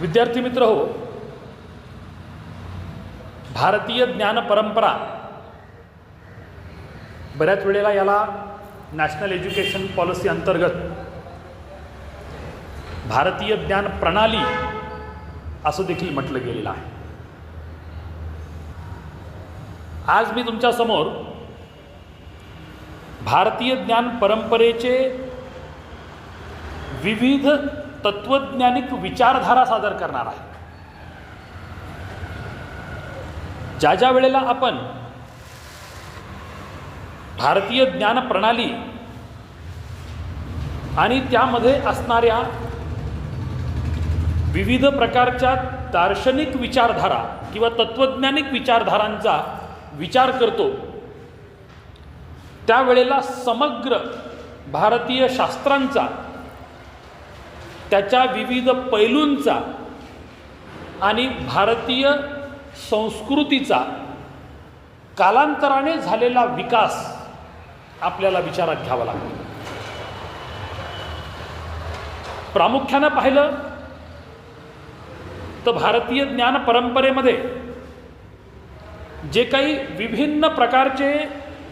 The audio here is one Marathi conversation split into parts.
विद्यार्थी मित्र हो, भारतीय ज्ञान परंपरा बऱ्याच वेळेला याला नॅशनल एज्युकेशन पॉलिसी अंतर्गत भारतीय ज्ञान प्रणाली असं देखील म्हटलं गेलेलं आहे. आज मी तुमच्या समोर भारतीय ज्ञान परंपरेचे विविध तत्वज्ञानिक विचारधारा सादर करणार आहे. ज्या ज्या वेळेला आपण भारतीय ज्ञान प्रणाली आणि त्यामध्ये असणाऱ्या विविध प्रकारच्या दार्शनिक विचारधारा किंवा तत्वज्ञानिक विचारधारांचा विचार करतो, त्यावेळेला समग्र भारतीय शास्त्रांचा, त्याच्या विविध पैलूंचा आणि भारतीय संस्कृतीचा कालांतराने झालेला विकास आपल्याला विचारात घ्यावा लागतो. प्रामुख्यानं पाहिलं तर भारतीय ज्ञान परंपरेमध्ये जे काही विभिन्न प्रकारचे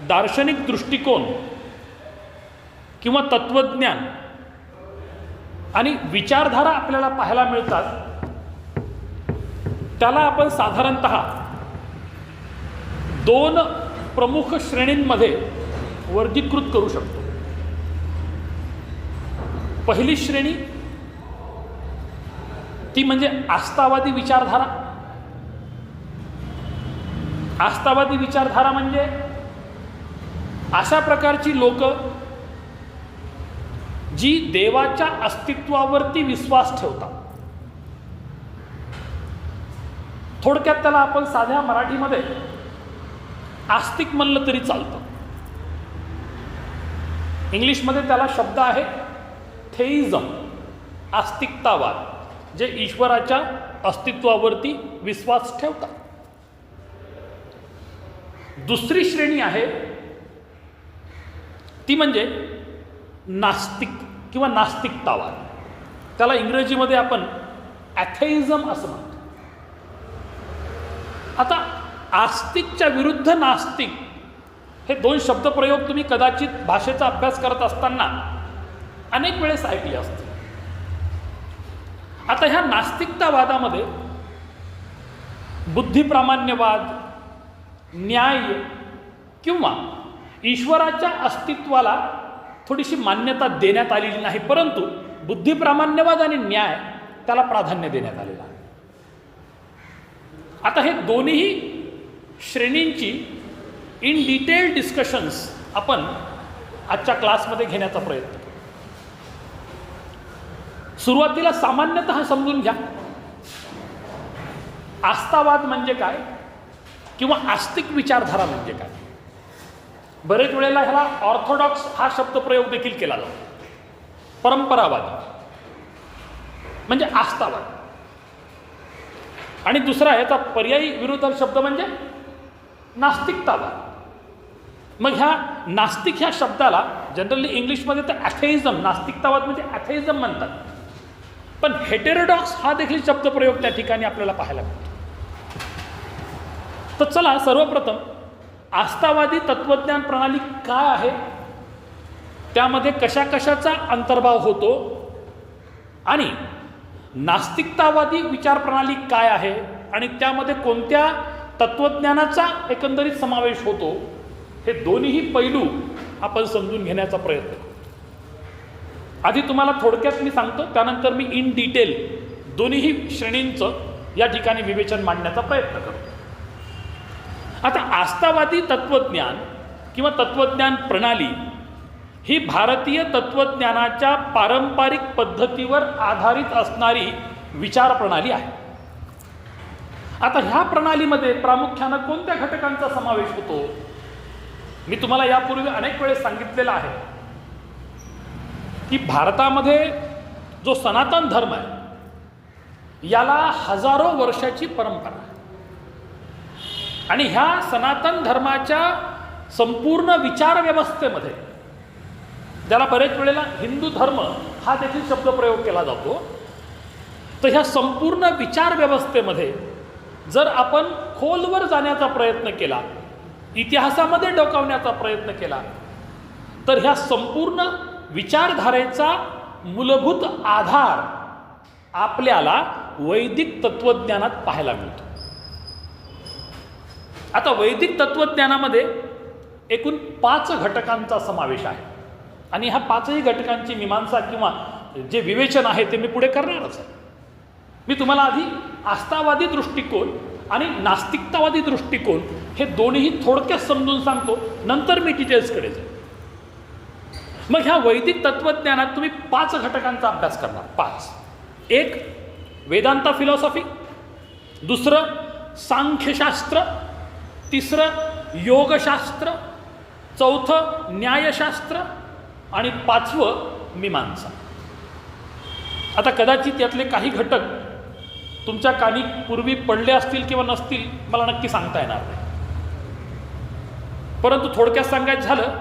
दार्शनिक दृष्टिकोन किंवा तत्वज्ञान आणि विचारधारा आपल्याला पाहायला मिळतात, त्याला आपण साधारणतः दोन प्रमुख श्रेणींमध्ये वर्गीकृत करू शकतो. पहिली श्रेणी ती म्हणजे आस्थावादी विचारधारा. आस्थावादी विचारधारा म्हणजे अशा प्रकारची लोक जी देवाच्या अस्तित्वावरती विश्वास ठेवतात. थोडक्यात त्याला आपण साध्या मराठीमध्ये आस्तिक म्हणलं तरी चालतं. इंग्लिशमध्ये त्याला शब्द आहे थेइझम, आस्तिकतावाद, जे ईश्वराच्या अस्तित्वावरती विश्वास ठेवतात. दुसरी श्रेणी आहे ती म्हणजे नास्तिक किंवा नास्तिकतावाद. त्याला इंग्रजीमध्ये आपण ॲथेइझम असं म्हणतो. आता आस्तिकच्या विरुद्ध नास्तिक हे दोन शब्दप्रयोग तुम्ही कदाचित भाषेचा अभ्यास करत असताना अनेक वेळेस ऐकले असतील. आता ह्या नास्तिकतावादामध्ये बुद्धिप्रामाण्यवाद, न्याय किंवा ईश्वराच्या अस्तित्वाला थोडीशी मान्यता देण्यात आलेली नाही, परंतु बुद्धिप्रामाण्यवाद आणि न्याय त्याला प्राधान्य देण्यात आलेलं आहे. आता हे दोन्ही श्रेणींची इन डिटेल डिस्कशन्स आपण आजच्या क्लासमध्ये घेण्याचा प्रयत्न करू. सुरुवातीला सामान्यतः समजून घ्या, आस्थावाद म्हणजे काय किंवा आस्तिक विचारधारा म्हणजे काय. बरेच वेळेला ह्याला ऑर्थोडॉक्स हा शब्दप्रयोग देखील केला जातो. परंपरावादी म्हणजे आस्थावाद, आणि दुसरा ह्याचा पर्यायी विरुद्ध शब्द म्हणजे नास्तिकतावाद. मग ह्या नास्तिक ह्या शब्दाला जनरली इंग्लिशमध्ये तर ॲथेइझम, नास्तिकतावाद म्हणजे ॲथेइझम म्हणतात, पण हेटेरोडॉक्स हा देखील शब्दप्रयोग त्या ठिकाणी आपल्याला पाहायला मिळतो. तर चला सर्वप्रथम आस्थावादी तत्वज्ञान प्रणाली काय आहे, त्यामध्ये कशा कशाचा अंतर्भाव होतो, आणि नास्तिकतावादी विचार प्रणाली काय आहे आणि त्यामध्ये कोणत्या तत्वज्ञानाचा एकंदरीत समावेश होतो, हे दोन्ही पैलू आपण समजून घेण्याचा प्रयत्न करू. आधी तुम्हाला थोडक्यात मी सांगतो, त्यानंतर मी इन डिटेल दोन्ही श्रेणींचं या ठिकाणी विवेचन मांडण्याचा प्रयत्न करतो. आता आस्थावादी तत्वज्ञान किंवा तत्वज्ञान प्रणाली ही भारतीय तत्वज्ञानाच्या पारंपरिक पद्धतीवर आधारित असणारी विचार प्रणाली आहे. आता ह्या प्रणालीमध्ये प्रामुख्यानं कोणत्या घटकांचा समावेश होतो? मी तुम्हाला यापूर्वी अनेक वेळेस सांगितलेलं आहे की भारतामध्ये जो सनातन धर्म आहे याला हजारो वर्षाची परंपरा आहे, आणि ह्या सनातन धर्माच्या संपूर्ण विचार व्यवस्थेमध्ये, ज्याला बरेच वेळेला हिंदू धर्म हा देखील शब्दप्रयोग केला जातो, तर ह्या संपूर्ण विचार व्यवस्थेमध्ये जर आपण खोलवर जाण्याचा प्रयत्न केला, इतिहासामध्ये डोकावण्याचा प्रयत्न केला, तर ह्या संपूर्ण विचारधारेचा मूलभूत आधार आपल्याला वैदिक तत्वज्ञानात पाहायला मिळतो. आता वैदिक तत्वज्ञानामध्ये एकूण 5 घटकांचा समावेश आहे आणि ह्या 5ही घटकांची मीमांसा किंवा जे विवेचन आहे ते मी पुढे करणारच आहे. मी तुम्हाला आधी आस्थावादी दृष्टिकोन आणि नास्तिकतावादी दृष्टिकोन हे दोन्ही थोडक्यात समजून सांगतो, नंतर मी डिटेल्सकडे जाईल. मग ह्या वैदिक तत्वज्ञानात तुम्ही 5 घटकांचा अभ्यास करणार. 5. एक वेदांत फिलॉसॉफी, दुसरं सांख्यशास्त्र, तिसरं योगशास्त्र, चौथं न्यायशास्त्र आणि 5वं मीमांसा. आता कदाचित यातले काही घटक तुमच्या कानी पूर्वी पडले असतील किंवा नसतील, मला नक्की सांगता येणार नाही. परंतु थोडक्यात सांगायचं झालं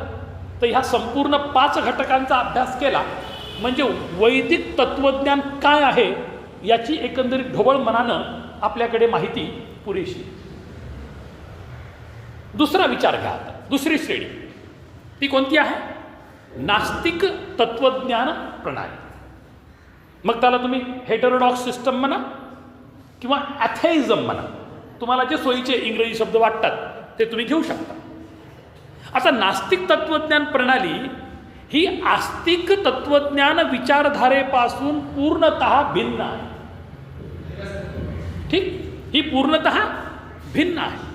तर ह्या संपूर्ण 5 घटकांचा अभ्यास केला म्हणजे वैदिक तत्वज्ञान काय आहे याची एकंदरीत ढोबळ मनानं आपल्याकडे माहिती पुरेशी. दुसरा विचार घ्या आता, दुसरी श्रेणी. ती कोणती आहे? नास्तिक तत्वज्ञान प्रणाली. मग त्याला तुम्ही हेटेरोडॉक्स सिस्टम म्हणा किंवा ॲथेइझम म्हणा, तुम्हाला जे सोयीचे इंग्रजी शब्द वाटतात ते तुम्ही घेऊ शकता. आता नास्तिक तत्वज्ञान प्रणाली ही आस्तिक तत्वज्ञान विचारधारेपासून पूर्णतः भिन्न आहे. ठीक, ही पूर्णतः भिन्न आहे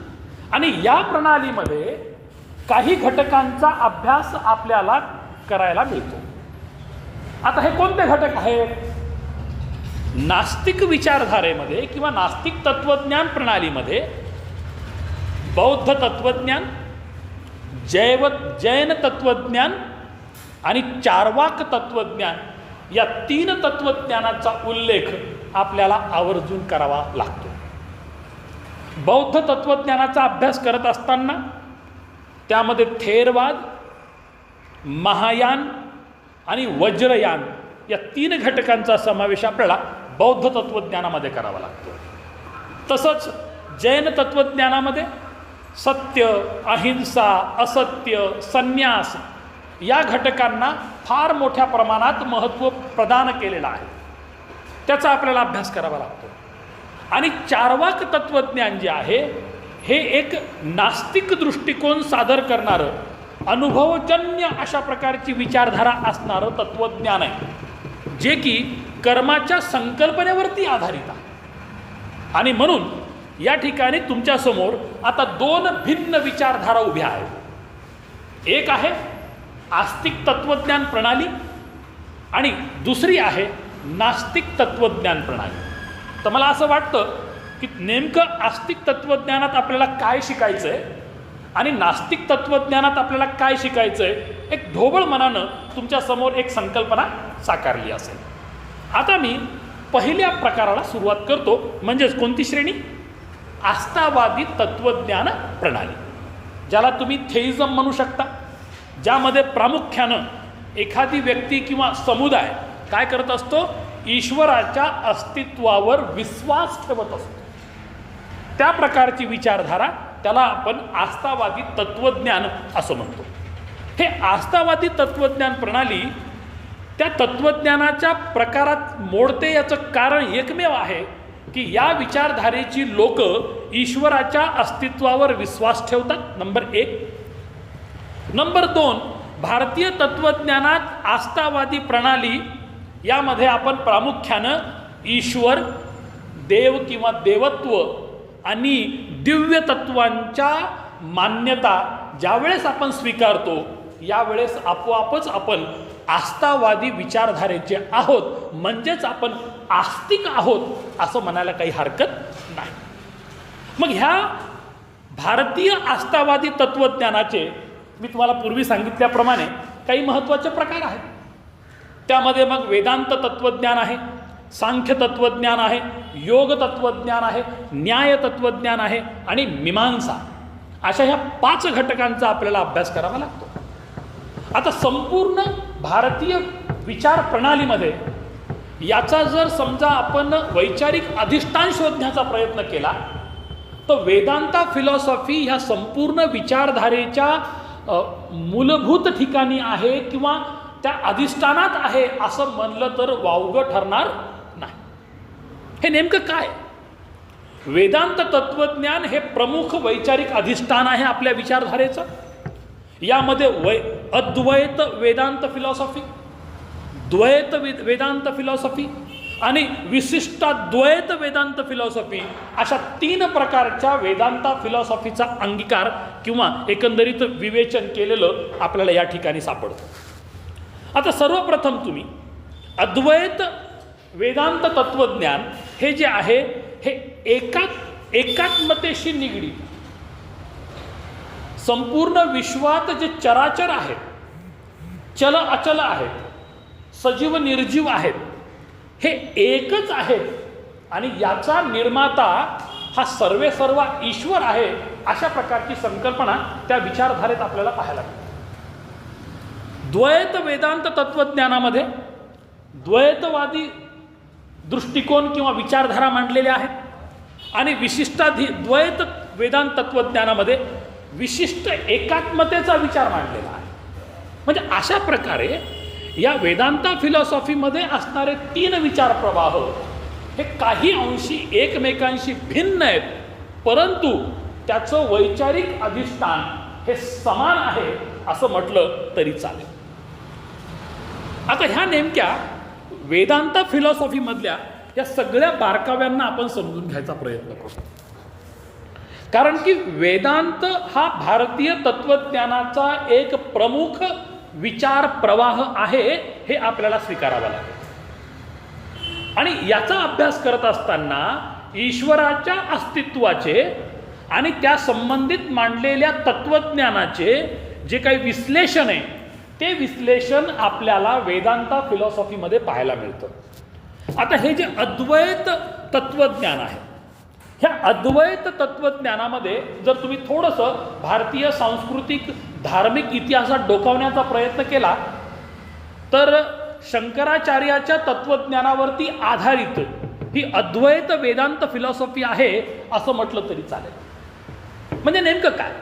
आणि या प्रणालीमध्ये काही घटकांचा अभ्यास आपल्याला करायला मिळतो. आता हे कोणते घटक आहेत? नास्तिक विचारधारेमध्ये किंवा नास्तिक तत्वज्ञान प्रणालीमध्ये बौद्ध तत्वज्ञान, जैन तत्वज्ञान आणि चार्वाक तत्वज्ञान या 3 तत्वज्ञानाचा उल्लेख आपल्याला आवर्जून करावा लागतो. बौद्ध तत्वज्ञानाचा अभ्यास करत असताना त्यामध्ये थेरवाद, महायान आणि वज्रयान या 3 घटकांचा समावेश आपल्याला बौद्ध तत्वज्ञानामध्ये करावा लागतो. तसंच जैन तत्वज्ञानामध्ये सत्य, अहिंसा, असत्य, संन्यास या घटकांना फार मोठ्या प्रमाणात महत्त्व प्रदान केलेलं आहे, त्याचा आपल्याला अभ्यास करावा लागतो. आणि चार्वाक तत्वज्ञान जे आहे हे एक नास्तिक दृष्टिकोन सादर करणारं, अनुभवजन्य अशा प्रकारची विचारधारा असणारं तत्वज्ञान आहे, जे की कर्माच्या संकल्पनेवरती आधारित आहे. आणि म्हणून या ठिकाणी तुमच्यासमोर आता 2 भिन्न विचारधारा उभ्या आहेत. एक आहे आस्तिक तत्वज्ञान प्रणाली आणि दुसरी आहे नास्तिक तत्वज्ञान प्रणाली. तर मला असं वाटतं की नेमकं आस्तिक तत्वज्ञानात आपल्याला काय शिकायचं आहे आणि नास्तिक तत्वज्ञानात आपल्याला काय शिकायचं आहे, एक ढोबळ मनानं तुमच्यासमोर एक संकल्पना साकारली असेल. आता मी पहिल्या प्रकाराला सुरुवात करतो, म्हणजेच कोणती श्रेणी? आस्थावादी तत्वज्ञान प्रणाली, ज्याला तुम्ही थेइझम म्हणू शकता, ज्यामध्ये प्रामुख्यानं एखादी व्यक्ती किंवा समुदाय काय करत असतो? ईश्वराच्या अस्तित्वावर विश्वास ठेवत असतो. त्या प्रकारची विचारधारा, त्याला आपण आस्थावादी तत्वज्ञान असं म्हणतो. हे आस्थावादी तत्वज्ञान प्रणाली त्या तत्वज्ञानाच्या प्रकारात मोडते, याचं कारण एकमेव आहे की या विचारधारेची लोक ईश्वराच्या अस्तित्वावर विश्वास ठेवतात, नंबर 1. नंबर 2, भारतीय तत्वज्ञानात आस्थावादी प्रणाली यामध्ये आपण प्रामुख्यानं ईश्वर, देव किंवा देवत्व आणि दिव्य तत्वांच्या मान्यता ज्यावेळेस आपण स्वीकारतो यावेळेस आपोआपच आपण आस्थावादी विचारधारेचे आहोत, म्हणजेच आपण आस्तिक आहोत असं म्हणायला काही हरकत नाही. मग ह्या भारतीय आस्थावादी तत्वज्ञानाचे मी तुम्हाला पूर्वी सांगितल्याप्रमाणे काही महत्त्वाचे प्रकार आहेत. त्यामध्ये मग वेदांत तत्वज्ञान आहे, सांख्य तत्वज्ञान आहे, योग तत्वज्ञान आहे, न्याय तत्वज्ञान आहे आणि मीमांसा, अशा ह्या 5 घटकांचा आपल्याला अभ्यास करावा लागतो. आता संपूर्ण भारतीय विचार प्रणालीमध्ये याचा जर समजा आपण वैचारिक अधिष्ठान शोधण्याचा प्रयत्न केला तर वेदांता फिलॉसॉफी ह्या संपूर्ण विचारधारेच्या मूलभूत ठिकाणी आहे किंवा त्या अधिष्ठानात आहे असं म्हणलं तर वावगं ठरणार नाही. हे नेमकं काय? वेदांत तत्वज्ञान हे प्रमुख वैचारिक अधिष्ठान आहे आपल्या विचारधारेचं. यामध्ये अद्वैत वेदांत फिलॉसॉफी, द्वैत वेदांत फिलॉसॉफी आणि विशिष्टाद्वैत वेदांत फिलॉसॉफी अशा 3 प्रकारच्या वेदांता फिलॉसॉफीचा अंगीकार किंवा एकंदरीत विवेचन केलेलं आपल्याला या ठिकाणी सापडतं. आता सर्वप्रथम तुम्ही अद्वैत वेदांत तत्वज्ञान हे जे आहे हे एकात्मतेशी निगडीत, संपूर्ण विश्वात जे चराचर आहेत, चल अचल आहेत, सजीव निर्जीव आहेत, हे एकच आहेत आणि याचा निर्माता हा सर्वेसर्वा ईश्वर आहे, अशा प्रकारची संकल्पना त्या विचारधारेत आपल्याला पाहायला मिळते. द्वैत वेदांत तत्वज्ञानामध्ये द्वैतवादी दृष्टिकोन किंवा विचारधारा मांडलेल्या आहेत आणि द्वैत वेदांत तत्वज्ञानामध्ये विशिष्ट एकात्मतेचा विचार मांडलेला आहे. म्हणजे अशा प्रकारे या वेदांता फिलॉसॉफीमध्ये असणारे 3 विचार प्रवाह हे काही अंशी एकमेकांशी भिन्न आहेत, परंतु त्याचं वैचारिक अधिष्ठान हे समान आहे असं म्हटलं तरी चालेल. आता ह्या नेमक्या वेदांता फिलॉसॉफीमधल्या या सगळ्या बारकाव्यांना आपण समजून घ्यायचा प्रयत्न करू, कारण की वेदांत हा भारतीय तत्वज्ञानाचा एक प्रमुख विचार प्रवाह आहे हे आपल्याला स्वीकारावं लागेल. आणि याचा अभ्यास करत असताना ईश्वराच्या अस्तित्वाचे आणि त्या संबंधित मांडलेल्या तत्वज्ञानाचे जे काही विश्लेषण आहे ते विश्लेषण आपल्याला वेदांता फिलॉसॉफीमध्ये पाहायला मिळतं. आता हे जे अद्वैत तत्वज्ञान आहे, ह्या अद्वैत तत्वज्ञानामध्ये जर तुम्ही थोडंसं भारतीय सांस्कृतिक धार्मिक इतिहासात डोकावण्याचा प्रयत्न केला तर शंकराचार्याच्या तत्वज्ञानावरती आधारित ही अद्वैत वेदांत फिलॉसॉफी आहे असं म्हटलं तरी चालेल. म्हणजे नेमकं काय?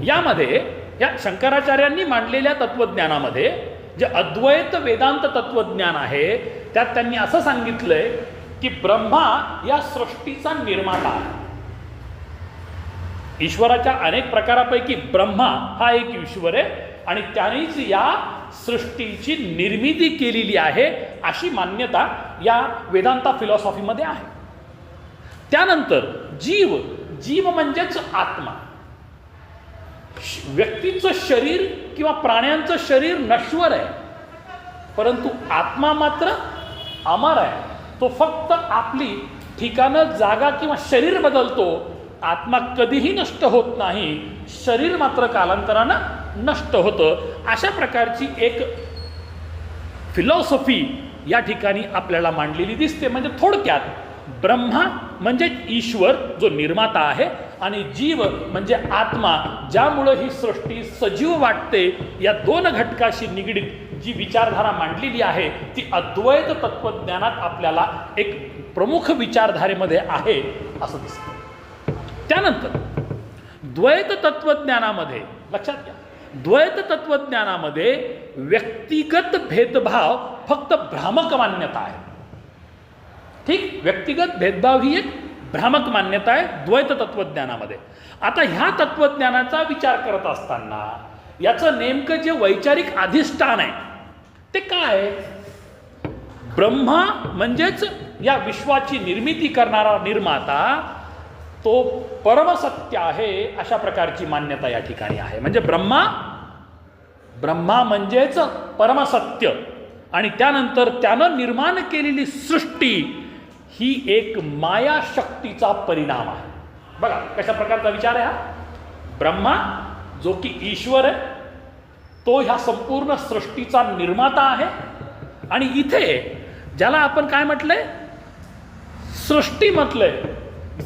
यामध्ये या शंकराचार्यांनी मांडलेल्या तत्वज्ञानामध्ये जे अद्वैत वेदांत तत्वज्ञान आहे त्यात त्यांनी असं सांगितलंय की ब्रह्मा या सृष्टीचा निर्माता आहे. ईश्वराच्या अनेक प्रकारापैकी ब्रह्मा हा एक ईश्वर आहे आणि त्यानेच या सृष्टीची निर्मिती केलेली आहे अशी मान्यता या वेदांता फिलॉसॉफीमध्ये आहे. त्यानंतर जीव म्हणजेच आत्मा. व्यक्तीचं शरीर किंवा प्राण्यांचं शरीर नश्वर आहे, परंतु आत्मा मात्र अमर आहे. तो फक्त आपली ठिकाणं जागा किंवा शरीर बदलतो, आत्मा कधीही नष्ट होत नाही, शरीर मात्र कालांतरानं नष्ट होतं. अशा प्रकारची एक फिलॉसॉफी या ठिकाणी आपल्याला मांडलेली दिसते. म्हणजे थोडक्यात ब्रह्मा म्हणजे ईश्वर जो निर्माता आहे आणि जीव म्हणजे आत्मा ज्यामुळे ही सृष्टी सजीव वाटते. या 2 घटकाशी निगडीत जी विचारधारा मांडलेली आहे ती अद्वैत तत्वज्ञानात आपल्याला एक प्रमुख विचारधारेमध्ये आहे असं दिसतं. त्यानंतर द्वैत तत्वज्ञानामध्ये लक्षात घ्या, द्वैत तत्वज्ञानामध्ये व्यक्तिगत भेदभाव फक्त भ्रामक मान्यता आहे. ठीक, व्यक्तिगत भेदभाव ही एक भ्रामक मान्यता आहे द्वैत तत्वज्ञानामध्ये. आता ह्या तत्वज्ञानाचा विचार करत असताना याचं नेमकं जे वैचारिक अधिष्ठान आहे ते काय? ब्रह्मा म्हणजेच या विश्वाची निर्मिती करणारा निर्माता तो परमसत्य आहे अशा प्रकारची मान्यता या ठिकाणी आहे. म्हणजे ब्रह्मा म्हणजेच परमसत्य आणि त्यानंतर त्यानं निर्माण केलेली सृष्टी ही एक माया शक्तीचा परिणाम आहे. बघा कशा प्रकारचा विचार आहे हा. ब्रह्मा जो की ईश्वर आहे तो ह्या संपूर्ण सृष्टीचा निर्माता आहे आणि इथे ज्याला आपण काय म्हटलंय, सृष्टी म्हटलंय.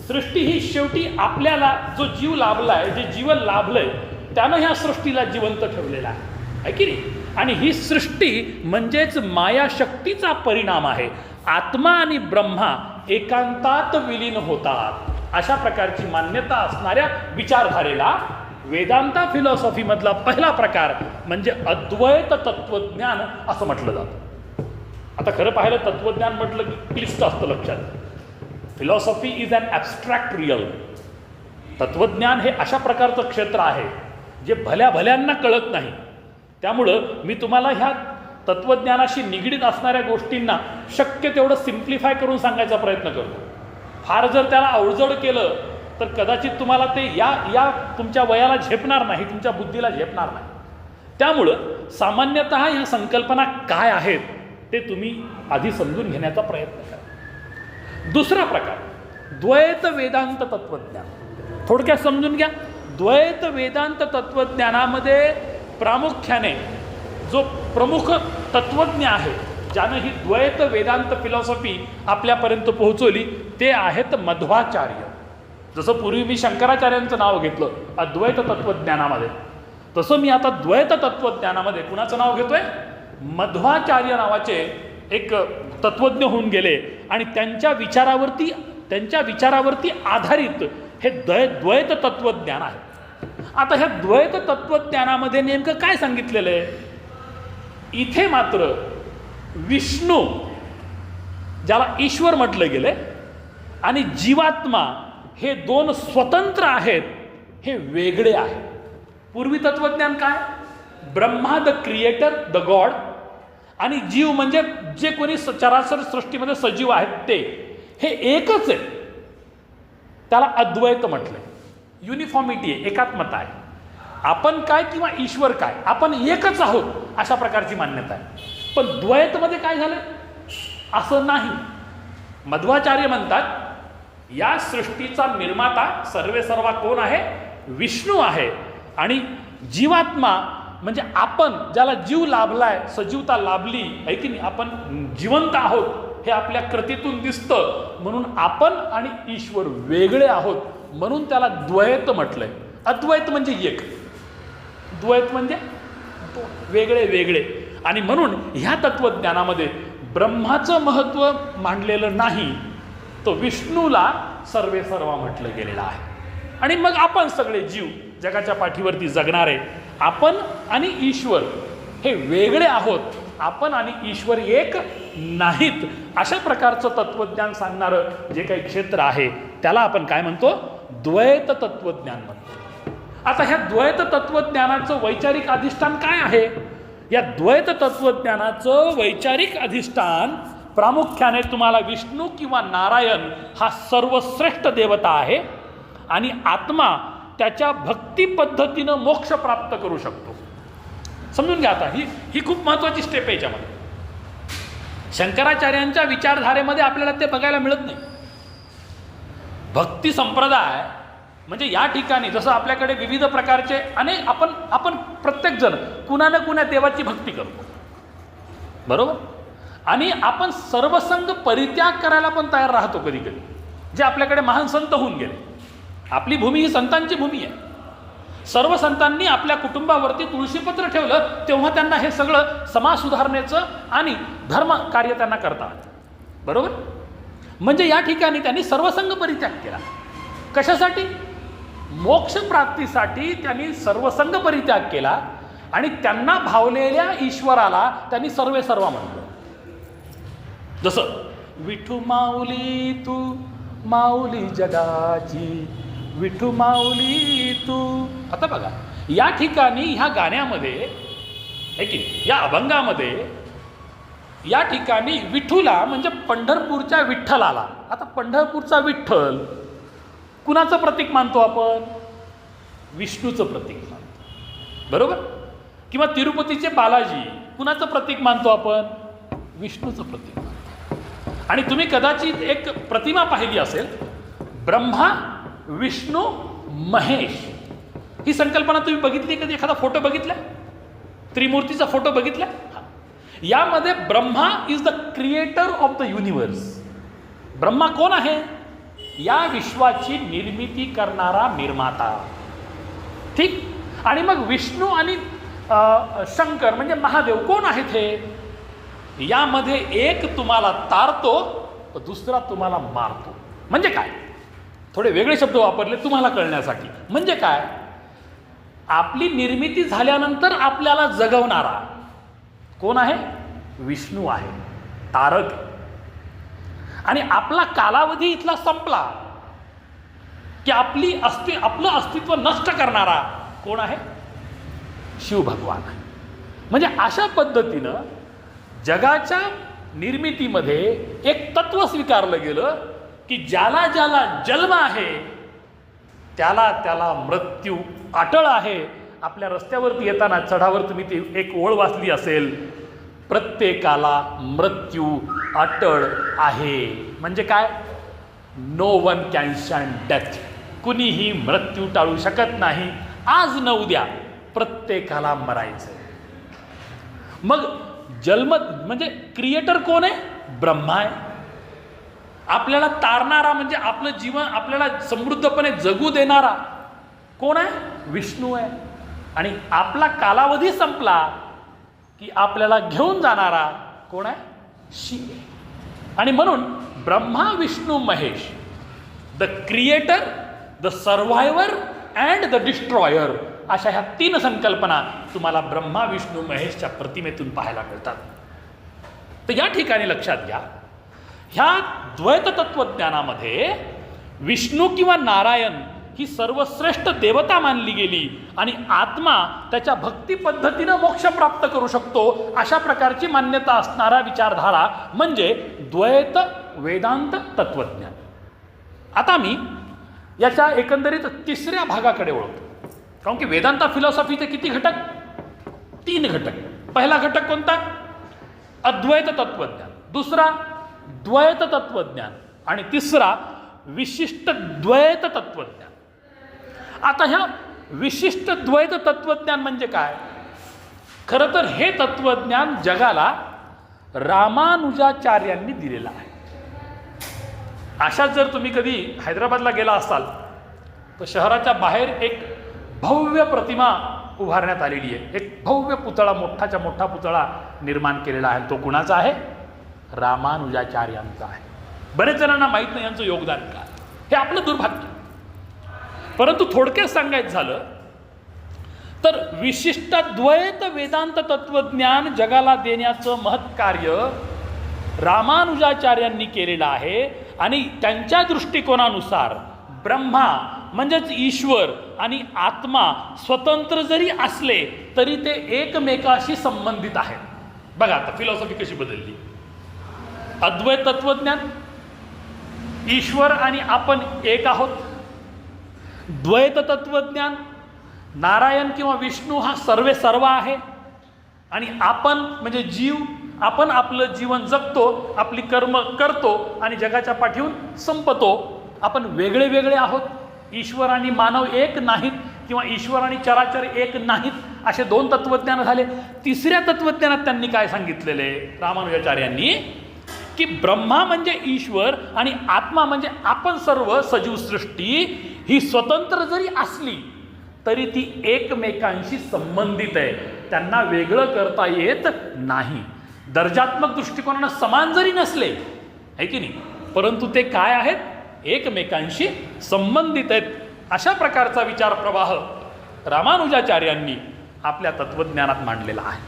सृष्टी ही शेवटी आपल्याला जो जीव लाभलाय, जे जीवन लाभलंय त्यानं ह्या सृष्टीला जिवंत ठेवलेला आहे की नाही. आणि ही सृष्टी म्हणजेच मायाशक्तीचा परिणाम आहे. आत्मा आणि ब्रह्मा एकांतात विलीन होतात अशा प्रकारची मान्यता असणाऱ्या विचारधारेला वेदांता फिलॉसॉफीमधला पहिला प्रकार म्हणजे अद्वैत तत्वज्ञान असं म्हटलं जातं. आता खरं पाहिलं तत्वज्ञान म्हटलं की क्लिष्ट असतं लक्षात. Philosophy is an abstract real. तत्वज्ञान हे अशा प्रकारचं क्षेत्र आहे जे भल्या भल्यांना कळत नाही. त्यामुळं मी तुम्हाला ह्या तत्वज्ञानाशी निगडीत असणाऱ्या गोष्टींना शक्य तेवढं सिम्प्लिफाय करून सांगायचा प्रयत्न करतो. फार जर त्याला अवजड केलं तर कदाचित तुम्हाला ते या तुमच्या वयाला झेपणार नाही, तुमच्या बुद्धीला झेपणार नाही. त्यामुळं सामान्यतः ह्या संकल्पना काय आहेत ते तुम्ही आधी समजून घेण्याचा प्रयत्न करा. दुसरा प्रकार द्वैत वेदांत तत्वज्ञान. थोडक्यात समजून घ्या. द्वैत वेदांत तत्वज्ञानामध्ये प्रामुख्याने जो प्रमुख तत्वज्ञ आहे ज्यानं ही द्वैत वेदांत फिलॉसॉफी आपल्यापर्यंत पोहोचवली ते आहेत मध्वाचार्य. जसं पूर्वी मी शंकराचार्यांचं नाव घेतलं अद्वैत तत्वज्ञानामध्ये, तसं मी आता द्वैत तत्वज्ञानामध्ये कुणाचं नाव घेतोय? मध्वाचार्य नावाचे एक तत्वज्ञ होऊन गेले आणि त्यांच्या विचारावरती आधारित हे द्वैत तत्वज्ञान आहे. आता ह्या द्वैत तत्वज्ञानामध्ये नेमकं काय सांगितलेलं आहे? इथे मात्र विष्णू ज्याला ईश्वर म्हटलं गेले आणि जीवात्मा हे दोन स्वतंत्र आहेत, हे वेगळे आहे. पूर्वी तत्वज्ञान काय? Brahma the creator, the God, आणि जीव म्हणजे जे कोणी चराचर सृष्टीमध्ये सजीव आहेत ते, हे एकच आहे. त्याला अद्वैत म्हटलंय. युनिफॉर्मिटी आहे, एकात्मता आहे. आपण काय किंवा ईश्वर काय, आपण एकच आहोत अशा प्रकारची मान्यता आहे. पण द्वैतमध्ये काय झालं? असं नाही. मध्वाचार्य म्हणतात या सृष्टीचा निर्माता सर्वेसर्वा कोण आहे? विष्णू आहे. आणि जीवात्मा म्हणजे आपण ज्याला जीव लाभलाय, सजीवता लाभली आहे की नाही, आपण जिवंत आहोत हे आपल्या कृतीतून दिसतं. म्हणून आपण आणि ईश्वर वेगळे आहोत, म्हणून त्याला द्वैत म्हटलंय. अद्वैत म्हणजे एक, द्वैत म्हणजे वेगळे वेगळे. आणि म्हणून ह्या तत्वज्ञानामध्ये ब्रह्माचं महत्त्व मांडलेलं नाही, तो विष्णूला सर्वेसर्वा म्हटलं गेलेलं आहे. आणि मग आपण सगळे जीव जगाच्या पाठीवरती जगणारे, आपण आणि ईश्वर हे वेगळे आहोत, आपण आणि ईश्वर एक नाहीत, अशा प्रकारचं तत्वज्ञान सांगणारं जे काही क्षेत्र आहे त्याला आपण काय म्हणतो? द्वैत तत्वज्ञान म्हणतो. आता ह्या द्वैत तत्वज्ञानाचं वैचारिक अधिष्ठान काय आहे? या द्वैत तत्वज्ञानाचं वैचारिक अधिष्ठान प्रामुख्याने तुम्हाला विष्णू किंवा नारायण हा सर्वश्रेष्ठ देवता आहे आणि आत्मा त्याच्या भक्ती पद्धतीनं मोक्ष प्राप्त करू शकतो. समजून घ्या. आता ही खूप महत्त्वाची स्टेप आहे. याच्यामध्ये शंकराचार्यांच्या विचारधारेमध्ये आपल्याला ते बघायला मिळत नाही. भक्ती संप्रदाय म्हणजे या ठिकाणी जसं आपल्याकडे विविध प्रकारचे अनेक आपण प्रत्येकजण कुणा ना कुणा देवाची भक्ती करतो, बरोबर? आणि आपण सर्वसंग परित्याग करायला पण तयार राहतो कधी कधी. जे आपल्याकडे महान संत होऊन गेले. आपली भूमी ही संतांची भूमी आहे. सर्व संतांनी आपल्या कुटुंबावरती तुळशीपत्र ठेवलं तेव्हा त्यांना हे सगळं समाज सुधारणेचं आणि धर्म कार्य त्यांना करता आलं, बरोबर? म्हणजे या ठिकाणी त्यांनी सर्वसंग परित्याग केला. कशासाठी? मोक्ष प्राप्तीसाठी त्यांनी सर्वसंग परित्याग केला आणि त्यांना भावलेल्या ईश्वराला त्यांनी सर्वेसर्वा म्हटलं. जसं विठू माऊली तू माऊली जगाची, विठू माऊली तू. आता बघा या ठिकाणी ह्या गाण्यामध्ये आहे की या अभंगामध्ये या ठिकाणी विठूला म्हणजे पंढरपूरच्या विठ्ठलाला. आता पंढरपूरचा विठ्ठल कुणाचं प्रतीक मानतो आपण? विष्णूचं प्रतीक मानतो, बरोबर? किंवा तिरुपतीचे बालाजी कुणाचं प्रतीक मानतो आपण? विष्णूचं प्रतीक मानतो. आणि तुम्ही कदाचित एक प्रतिमा पाहिली असेल, ब्रह्मा विष्णू महेश, ही संकल्पना तुम्ही बघितली कधी? एखादा फोटो बघितला? त्रिमूर्तीचा फोटो बघितला? यामध्ये Brahma is the creator of the universe. Brahma कोण आहे? या विश्वाची निर्मिती करणारा निर्माता, ठीक? आणि मग विष्णू आणि शंकर म्हणजे महादेव कोण आहेत हे? यामध्ये एक तुम्हाला तारतो तर दुसरा तुम्हाला मारतो. म्हणजे काय? थोडे वेगळे शब्द वापरले तुम्हाला कळण्यासाठी. म्हणजे काय? आपली निर्मिती झाल्यानंतर आपल्याला जगवणारा कोण आहे? विष्णू आहे, तारक. आणि आपला कालावधी इथला संपला की आपलं अस्तित्व नष्ट करणारा कोण आहे? शिव भगवान. म्हणजे अशा पद्धतीनं जगाच्या निर्मितीमध्ये एक तत्व स्वीकारलं गेलं की ज्याला ज्याला जन्म आहे त्याला त्याला मृत्यू अटळ आहे. आपल्या रस्त्यावरती येताना चढावर तुम्ही ती एक ओळ वाचली असेल, प्रत्येकाला मृत्यू अटळ आहे. म्हणजे काय? No one can stand death. कुणीही मृत्यू टाळू शकत नाही. आज न उद्या प्रत्येकाला मरायचं. मग जन्म म्हणजे क्रिएटर कोण आहे? ब्रह्मा आहे. आपल्याला तारणारा म्हणजे आपलं जीवन आपल्याला समृद्धपणे जगू देणारा कोण आहे? विष्णू आहे. आणि आपला कालावधी संपला की आपल्याला घेऊन जाणारा कोण आहे? शिव. आणि म्हणून Brahma Vishnu Mahesh, the creator, the survivor and the destroyer, अशा ह्या तीन संकल्पना तुम्हाला ब्रह्मा विष्णू महेशच्या प्रतिमेतून पाहायला मिळतात. तर या ठिकाणी लक्षात घ्या, ह्या द्वैत तत्वज्ञानामध्ये विष्णू किंवा नारायण ही सर्वश्रेष्ठ देवता मानली गेली आणि आत्मा त्याच्या भक्ती पद्धतीनं मोक्ष प्राप्त करू शकतो अशा प्रकारची मान्यता असणारा विचारधारा म्हणजे द्वैत वेदांत तत्वज्ञान. आता मी याच्या एकंदरीत तिसऱ्या भागाकडे वळतो. कारण की वेदांता फिलॉसॉफीचे किती घटक? 3 घटक. पहिला घटक कोणता? अद्वैत तत्वज्ञान. दुसरा द्वैत तत्वज्ञान आणि तिसरा विशिष्ट द्वैत तत्वज्ञान. आता ह्या विशिष्ट द्वैत तत्वज्ञान म्हणजे काय? खरं तर हे तत्वज्ञान जगाला रामानुजाचार्यांनी दिलेलं आहे. अशाच जर तुम्ही कधी हैदराबादला गेला असाल तर शहराच्या बाहेर एक भव्य प्रतिमा उभारण्यात आलेली आहे. एक भव्य पुतळा, मोठाच्या मोठा पुतळा निर्माण केलेला आहे. तो कुणाचा आहे? रामानुजाचार्यांचा आहे. बरेच जणांना माहीत नाही यांचं योगदान काय. हे आपलं दुर्भाग्य. परंतु थोडक्यात सांगायचं झालं तर विशिष्ट द्वैत वेदांत तत्वज्ञान जगाला देण्याचं महत्कार्य रामानुजाचार्यांनी केलेलं आहे. आणि त्यांच्या दृष्टिकोनानुसार ब्रह्मा म्हणजेच ईश्वर आणि आत्मा स्वतंत्र जरी असले तरी ते एकमेकाशी संबंधित आहेत. बघा आता फिलॉसॉफी कशी बदलली. अद्वैत तत्वज्ञान, ईश्वर आणि आपण एक आहोत. द्वैत तत्वज्ञान, नारायण किंवा विष्णू हा सर्वे सर्व आहे आणि आपण म्हणजे जीव, आपण आपलं जीवन जगतो, आपली कर्म करतो आणि जगाच्या पाठीहून संपतो. आपण वेगळे वेगळे आहोत. ईश्वर आणि मानव एक नाहीत किंवा ईश्वर आणि चराचर एक नाहीत. असे 2 तत्वज्ञान झाले. तिसऱ्या तत्वज्ञानात त्यांनी काय सांगितलेले रामानुजाचार्यांनी की ब्रह्मा म्हणजे ईश्वर आणि आत्मा म्हणजे आपण सर्व सजीव सृष्टी ही स्वतंत्र जरी असली तरी ती एकमेकांशी संबंधित आहे. त्यांना वेगळं करता येत नाही. दर्जात्मक दृष्टिकोनानं समान जरी नसले आहे की नाही, परंतु ते काय आहेत? एकमेकांशी संबंधित आहेत. अशा प्रकारचा विचार प्रवाह रामानुजाचार्यांनी आपल्या तत्वज्ञानात मांडलेला आहे.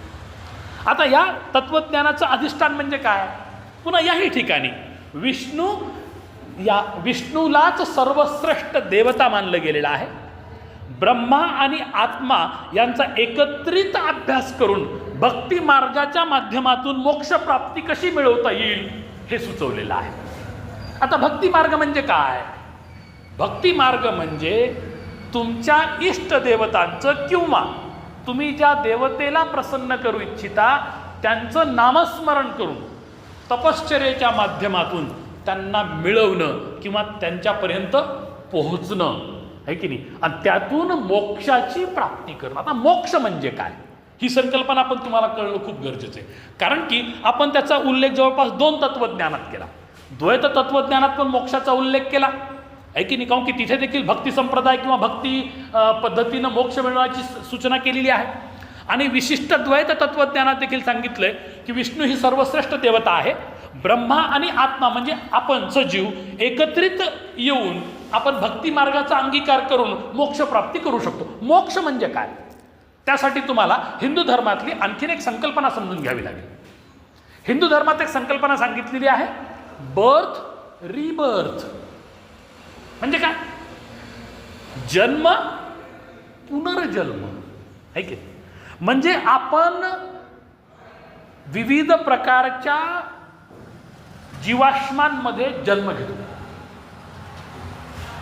आता या तत्वज्ञानाचं अधिष्ठान म्हणजे काय? पुन्हा याही ठिकाणी विष्णूलाच सर्वश्रेष्ठ देवता मानलं गेलेलं आहे. ब्रह्मा आणि आत्मा यांचा एकत्रित अभ्यास करून भक्ती मार्गाच्या माध्यमातून मोक्ष प्राप्ती कशी मिळवता येईल हे सुचवलेलं आहे. आता भक्ती मार्ग म्हणजे काय? भक्ती मार्ग म्हणजे तुमच्या इष्ट देवतांचं किंवा तुम्ही ज्या देवतेला प्रसन्न करू इच्छिता त्यांचं नामस्मरण करून तपश्चर्येच्या माध्यमातून त्यांना मिळवणं किंवा त्यांच्यापर्यंत पोहोचणं आहे की नाही, आणि त्यातून मोक्षाची प्राप्ती करणं. आता मोक्ष म्हणजे काय ही संकल्पना पण तुम्हाला कळणं खूप गरजेचं आहे. कारण की आपण त्याचा उल्लेख जवळपास 2 तत्वज्ञानात केला. द्वैत तत्वज्ञानात पण मोक्षाचा उल्लेख केला आहे की नाही, काऊन की तिथे देखील भक्ती संप्रदाय किंवा भक्ती पद्धतीनं मोक्ष मिळवण्याची सूचना केलेली आहे. आणि विशिष्ट द्वैत तत्वज्ञानात देखील सांगितलंय की विष्णू ही सर्वश्रेष्ठ देवता आहे. ब्रह्मा आणि आत्मा म्हणजे आपण सजीव एकत्रित येऊन आपण भक्ती मार्गाचा अंगीकार करून मोक्षप्राप्ती करू शकतो. मोक्ष म्हणजे काय? त्यासाठी तुम्हाला हिंदू धर्मातली आणखीन एक संकल्पना समजून घ्यावी लागेल. हिंदू धर्मात एक संकल्पना सांगितलेली आहे, बर्थ रिबर्थ. म्हणजे काय? जन्म पुनर्जन्म आहे की. म्हणजे आपण विविध प्रकारच्या जीवाश्मांमध्ये जन्म घेतो.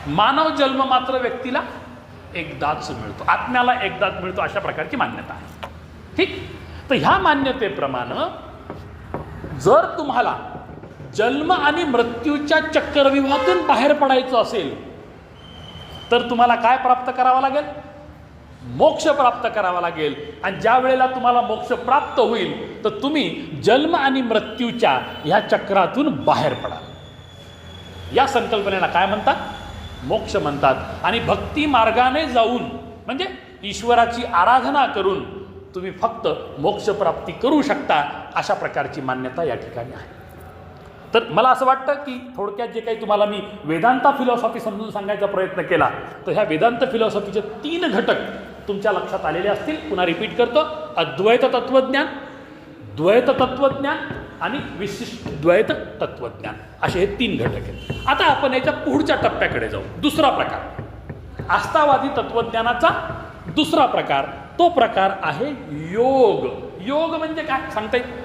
मानव जन्म मात्र व्यक्तीला एकदाच मिळतो, आत्म्याला एकदाच मिळतो, अशा प्रकारची मान्यता आहे. ठीक. तर ह्या मान्यतेप्रमाणे जर तुम्हाला जन्म आणि मृत्यूच्या चक्रव्यूहातून बाहेर पडायचं असेल तर तुम्हाला काय प्राप्त करावं लागेल? मोक्ष प्राप्त करावा लागेल. आणि ज्या वेळेला तुम्हाला मोक्ष प्राप्त होईल तर तुम्ही जन्म आणि मृत्यूच्या ह्या चक्रातून बाहेर पडाल. या संकल्पनेला काय म्हणतात? मोक्ष म्हणतात. आणि भक्ती मार्गाने जाऊन म्हणजे ईश्वराची आराधना करून तुम्ही फक्त मोक्षप्राप्ती करू शकता, अशा प्रकारची मान्यता या ठिकाणी आहे. तर मला असं वाटतं की थोडक्यात जे काही तुम्हाला मी वेदांता फिलॉसॉफी समजून सांगायचा प्रयत्न केला, तर ह्या वेदांत फिलॉसॉफीचे 3 घटक तुमच्या लक्षात आलेले असतील. पुन्हा रिपीट करतो, अद्वैत तत्वज्ञान, द्वैत तत्वज्ञान आणि विशिष्ट द्वैत तत्वज्ञान, असे हे 3 घटक आहेत. आता आपण याच्या पुढच्या टप्प्याकडे जाऊ. दुसरा प्रकार, आस्थावादी तत्वज्ञानाचा दुसरा प्रकार, तो प्रकार आहे योग. योग म्हणजे काय सांगता येईल?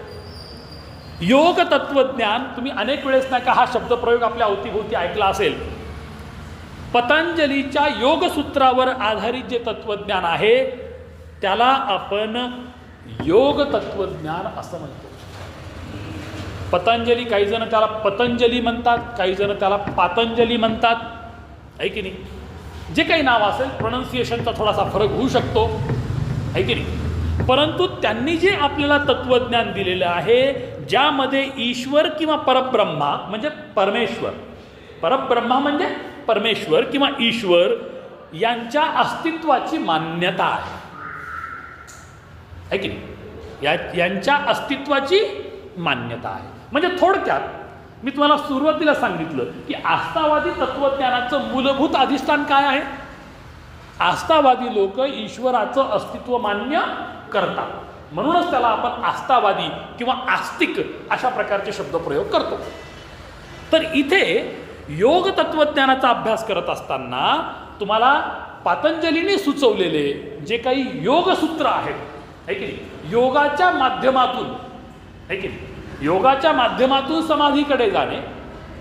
योग तत्वज्ञान तुम्ही अनेक वेळेस नाही का हा शब्दप्रयोग आपल्या अवतीभोवती ऐकला असेल. पतंजलीच्या योगसूत्रावर आधारित जे तत्वज्ञान आहे त्याला आपण योग तत्वज्ञान असं म्हणतो. पतंजली, काही जण त्याला पतंजली म्हणतात, काही जण त्याला पातंजली म्हणतात, आहे की नाही. जे काही नाव असेल प्रोनन्सिएशनचा थोडासा फरक होऊ शकतो, आहे की नाही. परंतु त्यांनी जे आपल्याला तत्वज्ञान दिलेलं आहे ज्यामध्ये ईश्वर किंवा परब्रह्मा म्हणजे परमेश्वर, परब्रह्मा म्हणजे परमेश्वर किंवा ईश्वर यांच्या अस्तित्वाची मान्यता आहे की नाही. यांच्या अस्तित्वाची मान्यता आहे. म्हणजे थोडक्यात मी तुम्हाला सुरुवातीला सांगितलं की आस्थावादी तत्वज्ञानाचं मूलभूत अधिष्ठान काय आहे? आस्थावादी लोक ईश्वराचं अस्तित्व मान्य करतात, म्हणूनच त्याला आपण आस्थावादी किंवा आस्तिक अशा प्रकारचे शब्दप्रयोग करतो. तर इथे योग तत्वज्ञानाचा अभ्यास करत असताना तुम्हाला पातंजलीने सुचवलेले जे काही योगसूत्र आहेत, है की नाही, योगाच्या माध्यमातून, है की नाही, योगाच्या माध्यमातून समाधीकडे जाणे,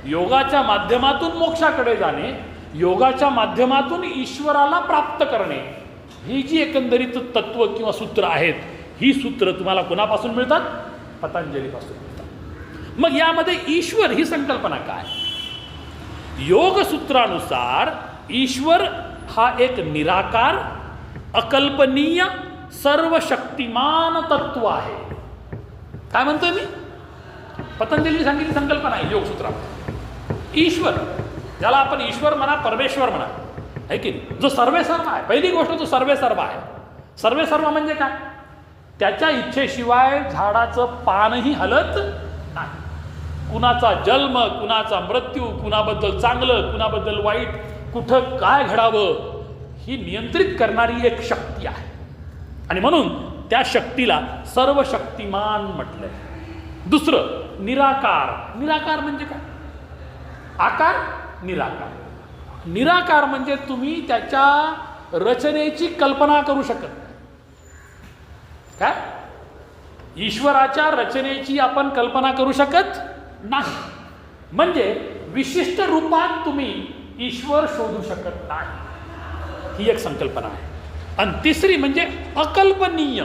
योगाच्या माध्यमातून मोक्षाकडे जाणे, योगाच्या माध्यमातून ईश्वराला प्राप्त करणे, ही जी एकंदरीत तत्व किंवा सूत्र आहेत, ही सूत्र तुम्हाला कोणापासून मिळतात? पतंजलीपासून मिळतात. मग यामध्ये ईश्वर ही संकल्पना काय? योगसूत्रानुसार ईश्वर हा एक निराकार, अकल्पनीय, सर्वशक्तिमान तत्व आहे. काय म्हणतोय मी? पतंजलीने सांगितली संकल्पना आहे योगसूत्रात. ईश्वर, ज्याला आपण ईश्वर म्हणा, परमेश्वर म्हणा, आहे की नाही, जो सर्वेसर्व आहे. पहिली गोष्ट तो सर्वेसर्व आहे. सर्वेसर्व म्हणजे काय? त्याच्या इच्छेशिवाय झाडाचं पानही हलत नाही. कुणाचा जन्म, कुणाचा मृत्यू, कुणाबद्दल चांगलं, कुणाबद्दल वाईट, कुठं काय घडावं, ही नियंत्रित करणारी एक शक्ती आहे. आणि म्हणून त्या शक्तीला सर्वशक्तिमान म्हटलंय. दुसरं निराकार. निराकार म्हणजे काय? आकार, निराकार. निराकार म्हणजे तुम्ही त्याच्या रचनेची कल्पना करू शकत नाही. काय? ईश्वराच्या रचनेची आपण कल्पना करू शकत नाही. म्हणजे विशिष्ट रूपात तुम्ही ईश्वर शोधू शकत नाही, ही एक संकल्पना आहे. आणि तिसरी म्हणजे अकल्पनीय.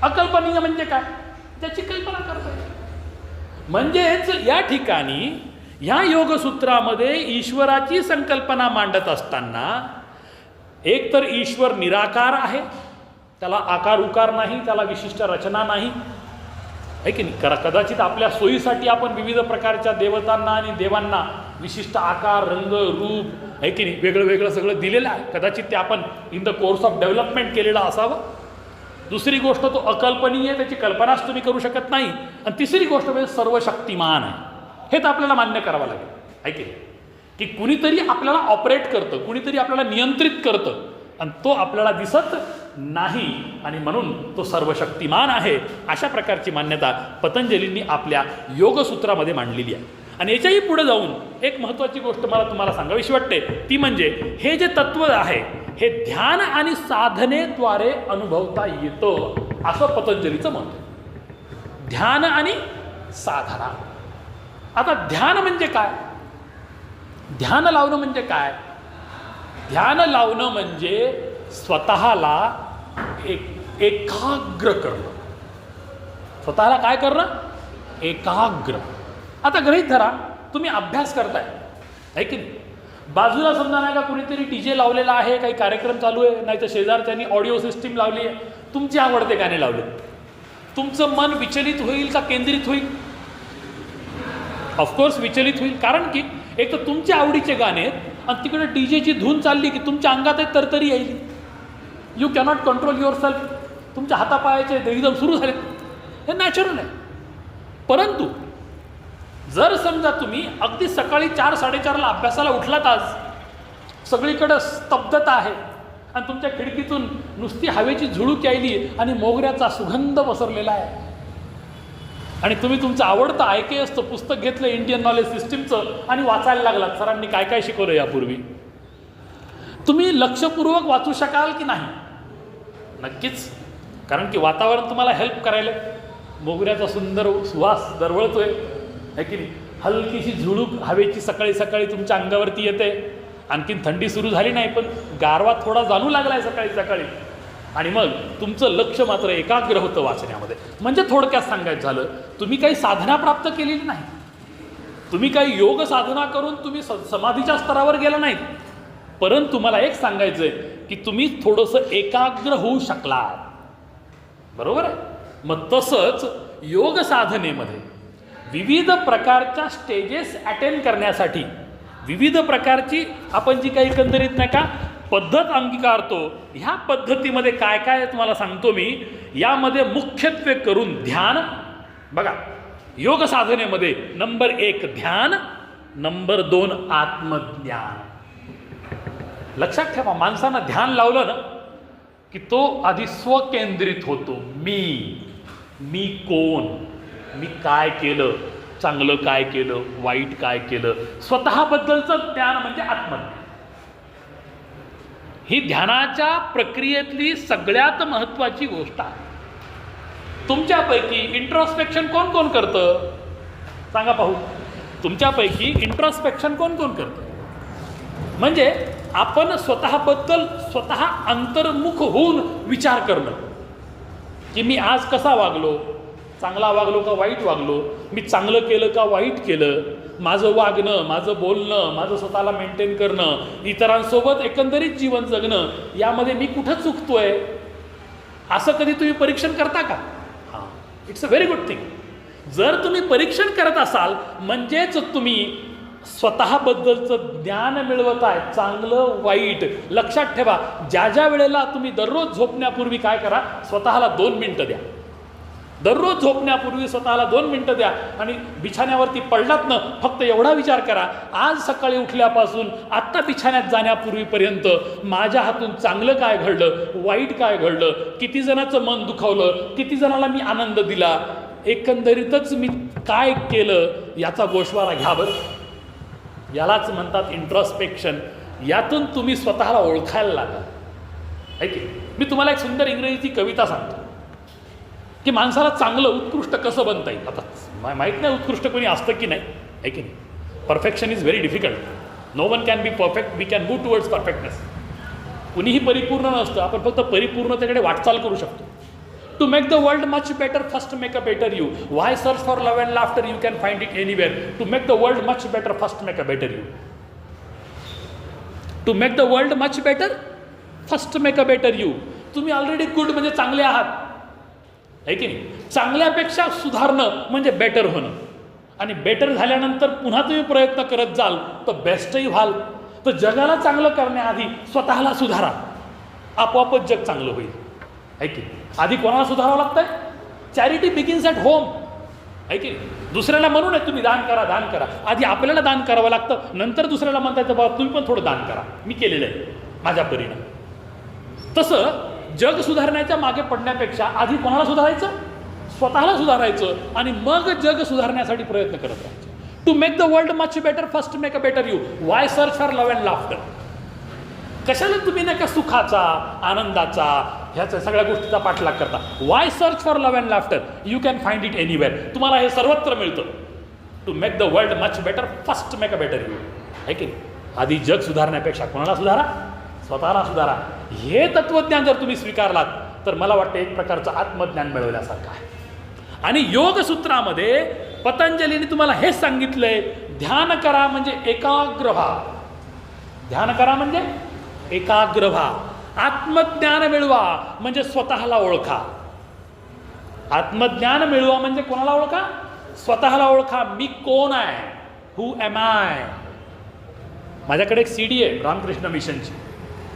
अकल्पनीय म्हणजे काय? त्याची कल्पना करता येईल. म्हणजेच या ठिकाणी ह्या योगसूत्रामध्ये ईश्वराची संकल्पना मांडत असताना एकतर ईश्वर निराकार आहे, त्याला आकार उकार नाही, त्याला विशिष्ट रचना नाही, आहे की नाही. कदाचित आपल्या सोयीसाठी आपण विविध प्रकारच्या देवतांना आणि देवांना विशिष्ट आकार, रंग, रूप, आहे की नाही, वेगळं वेगळं सगळं दिलेलं आहे. कदाचित ते आपण in the course of development केलेलं असावं. दुसरी गोष्ट तो अकल्पनीय आहे, त्याची कल्पनाच तुम्ही करू शकत नाही. आणि तिसरी गोष्ट म्हणजे सर्वशक्तिमान आहे. हे तर आपल्याला मान्य करावं लागेल. ऐके की कुणीतरी आपल्याला ऑपरेट करतं, कुणीतरी आपल्याला नियंत्रित करतं आणि तो आपल्याला दिसत नाही आणि म्हणून तो सर्वशक्तिमान आहे. अशा प्रकारची मान्यता पतंजलींनी आपल्या योगसूत्रामध्ये मांडलेली आहे. आणि याच्याही पुढे जाऊन एक महत्त्वाची गोष्ट मला तुम्हाला सांगावीशी वाटते, ती म्हणजे हे जे तत्व आहे हे ध्यान आणि साधनेद्वारे अनुभवता येतं, असं पतंजलीचं मत आहे. ध्यान आणि साधना. आता ध्यान म्हणजे काय? ध्यान लावणं म्हणजे काय? ध्यान लावणं म्हणजे स्वतःला एकाग्र करणं. स्वतःला काय करणं? एकाग्र. आता गृहीत धरा तुम्ही अभ्यास करताय, आहे की नाही? बाजूला समजा नाही का कुणीतरी डीजे लावलेला आहे, काही कार्यक्रम चालू आहे, नाही तर शेजारच्यांनी ऑडिओ सिस्टीम लावली आहे, तुमचे आवडते गाणे लावले. तुमचं मन विचलित होईल का केंद्रित होईल? ऑफकोर्स विचलित होईल. कारण की एक तर तुमच्या आवडीचे गाणे आहेत आणि तिकडे डीजेची धून चालली की तुमच्या अंगात एक तरतरी येईल. You cannot control your self. तुमच्या हातापायाचे एकदम सुरू झाले. हे नॅचरल आहे. परंतु जर समजा तुम्ही अगदी सकाळी 4-4:30ला अभ्यासाला उठलात, आज सगळीकडे स्तब्धता आहे आणि तुमच्या खिडकीतून नुसती हवेची झुळूक यायली आणि मोगऱ्याचा सुगंध पसरलेला आहे आणि तुम्ही तुमचं आवडतं IKSचं पुस्तक घेतलं इंडियन नॉलेज सिस्टीमचं आणि वाचायला लागलात. सरांनी काय काय शिकवलं यापूर्वी, तुम्ही लक्षपूर्वक वाचू शकाल की नाही? नक्कीच. कारण की वातावरण तुम्हाला हेल्प करायला, मोगऱ्याचा सुंदर सुवास दरवळतोय, आहे की नाही? हलकीशी झुळूक हवेची सकाळी सकाळी तुमच्या अंगावरती येते. आणखीन थंडी सुरू झाली नाही पण गारवा थोडा जाणू लागला आहे सकाळी सकाळी. आणि मग तुमचं लक्ष मात्र एकाग्र होतं वाचण्यामध्ये. म्हणजे थोडक्यात सांगायचं झालं, तुम्ही काही साधना प्राप्त केलेली नाही, तुम्ही काही योग साधना करून तुम्ही समाधीच्या स्तरावर गेला नाहीत, परंतु मला एक सांगायचं आहे की तुम्ही थोडंसं एकाग्र होऊ शकलात. बरोबर आहे? मग तसंच योग साधनेमध्ये विविध प्रकारच्या स्टेजेस अटेंड करण्यासाठी विविध प्रकारची आपण जी काही एकंदरीत नाही का पद्धत अंगीकारतो, ह्या पद्धतीमध्ये काय काय तुम्हाला सांगतो मी. यामध्ये मुख्यत्वे करून ध्यान. बघा, योग साधनेमध्ये नंबर 1 ध्यान, नंबर 2 आत्मज्ञान. लक्षात ठेवा, माणसानं ध्यान लावलं ना की तो आधी स्वकेंद्रित होतो. मी कोण, मी काय केलं, चांगलं काय केलं, वाईट काय केलं, स्वतःबद्दलचं ज्ञान म्हणजे आत्मज्ञान. ही ध्यानाच्या प्रक्रियेतली सगळ्यात महत्त्वाची गोष्ट आहे. तुमच्यापैकी इंट्रोस्पेक्शन कोण कोण करतं? सांगा पाहू. तुमच्यापैकी इंट्रोस्पेक्शन कोण कोण करतं? म्हणजे आपण स्वतःबद्दल स्वतः अंतर्मुख होऊन विचार करणं की मी आज कसा वागलो, चांगला वागलो का वाईट वागलो, मी चांगलं केलं का वाईट केलं, माझं वागणं, माझं बोलणं, माझं स्वतःला मेंटेन करणं, इतरांसोबत एकंदरीत जीवन जगणं, यामध्ये मी कुठं चुकतोय, असं कधी तुम्ही परीक्षण करता का? हां, it's a very good thing. जर तुम्ही परीक्षण करत असाल म्हणजेच तुम्ही स्वतःबद्दलचं ज्ञान मिळवत आहे, चांगलं वाईट. लक्षात ठेवा, ज्या ज्या वेळेला तुम्ही दररोज झोपण्यापूर्वी काय करा, स्वतःला 2 मिनटं द्या. दररोज झोपण्यापूर्वी स्वतःला 2 मिनटं द्या आणि बिछाण्यावरती पडलात ना, फक्त एवढा विचार करा, आज सकाळी उठल्यापासून आत्ता बिछाण्यात जाण्यापूर्वीपर्यंत माझ्या हातून चांगलं काय घडलं, वाईट काय घडलं, किती जणांचं मन दुखावलं, किती जणाला मी आनंद दिला, एकंदरीतच मी काय केलं, याचा गोषवारा घ्या बरं. यालाच म्हणतात इंट्रोस्पेक्शन. यातून तुम्ही स्वतःला ओळखायला लागा. ऐक, मी तुम्हाला एक सुंदर इंग्रजीची कविता सांगतो की माणसाला चांगलं उत्कृष्ट कसं बनता येईल. आता माहीत नाही उत्कृष्ट कोणी असतं की नाही, आहे की नाही. Perfection is very difficult. No one can be perfect. We can move towards perfectness. कुणीही परिपूर्ण नसतं, आपण फक्त परिपूर्णतेकडे वाटचाल करू शकतो. To make the world much better, first make a better you. Why search for love and laughter, you can find it anywhere. To make the world much better, first make a better you. To make the world much better, first make a better you. तुम्ही ऑलरेडी गुड म्हणजे चांगले आहात, आहे की नाही. चांगल्यापेक्षा सुधारणं म्हणजे बेटर होणं, आणि बेटर झाल्यानंतर पुन्हा तुम्ही प्रयत्न करत जाल तर बेस्टही व्हाल. तर जगाला चांगलं करण्याआधी स्वतःला सुधारा, आपोआपच जग चांगलं होईल. आहे की आधी कोणाला सुधारावं लागतंय? चॅरिटी बिगिन्स ॲट होम, आहे की दुसऱ्याला म्हणू नये तुम्ही दान करा दान करा, आधी आपल्याला दान करावं लागतं, नंतर दुसऱ्याला म्हणता येतं बाबा तुम्ही पण थोडं दान करा, मी केलेलं आहे माझ्या परीनं. तसं जग सुधारण्याच्या मागे पडण्यापेक्षा आधी कोणाला सुधारायचं? स्वतःला सुधारायचं आणि मग जग सुधारण्यासाठी प्रयत्न करत राहायचे. To make the world much better first make a better you. Why search for love and laughter? कशाला तुम्ही नाही का सुखाचा, आनंदाचा, ह्याच्या सगळ्या गोष्टीचा पाठलाग करता? Why search for love and laughter? You can find it anywhere. तुम्हाला हे सर्वत्र मिळतं. To make the world much better first make a better you, आहे की आधी जग सुधारण्यापेक्षा कोणाला सुधारा? स्वतःला सुधारा. हे तत्वज्ञान जर तुम्ही स्वीकारलात तर मला वाटतं एक प्रकारचं आत्मज्ञान मिळवल्यासारखं आहे. आणि योगसूत्रामध्ये पतंजलीने तुम्हाला हेच सांगितलंय, ध्यान करा म्हणजे एकाग्र व्हा. ध्यान करा म्हणजे एकाग्र व्हा. आत्मज्ञान मिळवा म्हणजे स्वतःला ओळखा. आत्मज्ञान मिळवा म्हणजे कोणाला ओळखा? स्वतःला ओळखा. मी कोण आहे? हू एम आय? माझ्याकडे एक CD आहे रामकृष्ण मिशनची,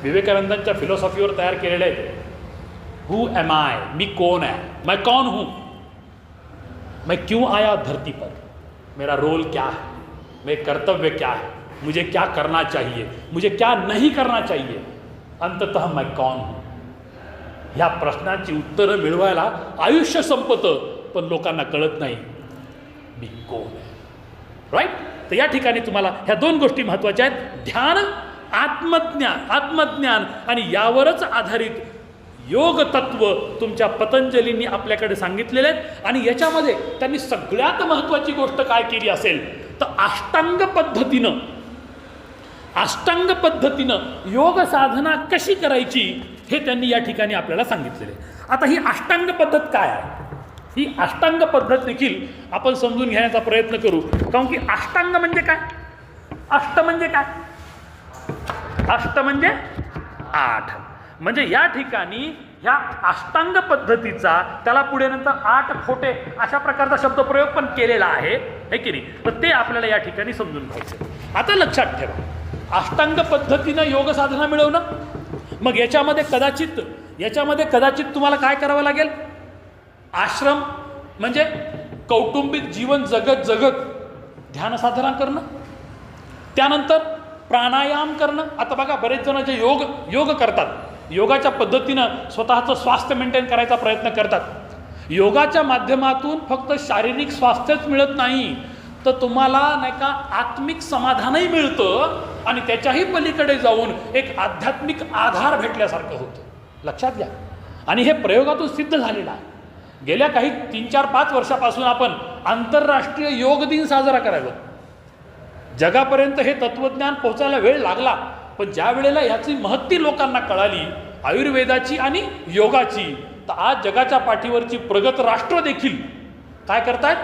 विवेकानंदांच्या फिलॉसॉफीवर तयार केलेले आहे. हू एम आय? मी कौन है? मैं कौन हूँ? मैं क्यों आया धरती पर? मेरा रोल क्या है? मेरे कर्तव्य क्या है? मुझे क्या करना चाहिए? मुझे क्या नहीं करना चाहिए? अंततः मैं कौन हूँ? ह्या प्रश्नाची उत्तरं मिळवायला आयुष्य संपतं, पण लोकांना कळत नाही मी कोण आहे. राईट? तर या ठिकाणी तुम्हाला ह्या दोन गोष्टी महत्त्वाच्या आहेत, ध्यान, आत्मज्ञान आणि यावरच आधारित योग तत्व तुमच्या पतंजलींनी आपल्याकडे सांगितलेले आहेत. आणि याच्यामध्ये त्यांनी सगळ्यात महत्त्वाची गोष्ट काय केली असेल तर अष्टांग पद्धतीनं योग साधना कशी करायची हे त्यांनी या ठिकाणी आपल्याला सांगितलेले. आता ही अष्टांग पद्धत काय आहे? ही अष्टांग पद्धत देखील आपण समजून घेण्याचा प्रयत्न करू. कारण की अष्टांग म्हणजे काय? अष्ट म्हणजे काय? अष्ट म्हणजे 8. म्हणजे या ठिकाणी ह्या अष्टांग पद्धतीचा त्याला पुढे नंतर 8 खोटे अशा प्रकारचा शब्दप्रयोग पण केलेला आहे की नाही? तर ते आपल्याला या ठिकाणी समजून घ्यायचं. आता लक्षात ठेवा, अष्टांग पद्धतीनं योग साधना मिळवणं, मग याच्यामध्ये कदाचित तुम्हाला काय करावं लागेल? आश्रम म्हणजे कौटुंबिक जीवन जगत ध्यान साधना करणं, त्यानंतर प्राणायाम करणं. आता बघा बरेच जण जे योग करतात, योगाच्या पद्धतीनं स्वतःचं स्वास्थ्य मेंटेन करायचा प्रयत्न करतात. योगाच्या माध्यमातून फक्त शारीरिक स्वास्थ्यच मिळत नाही, तर तुम्हाला नाही का आत्मिक समाधानही मिळतं आणि त्याच्याही पलीकडे जाऊन एक आध्यात्मिक आधार भेटल्यासारखं होतं. लक्षात घ्या. आणि हे प्रयोगातून सिद्ध झालेलं आहे. गेल्या काही 3-4-5 वर्षापासून आपण आंतरराष्ट्रीय योग दिन साजरा करायला, जगापर्यंत हे तत्वज्ञान पोहोचायला वेळ लागला, पण ज्या वेळेला ह्याची महत्ती लोकांना कळाली आयुर्वेदाची आणि योगाची, तर आज जगाच्या पाठीवरची प्रगत राष्ट्र देखील काय करतायत?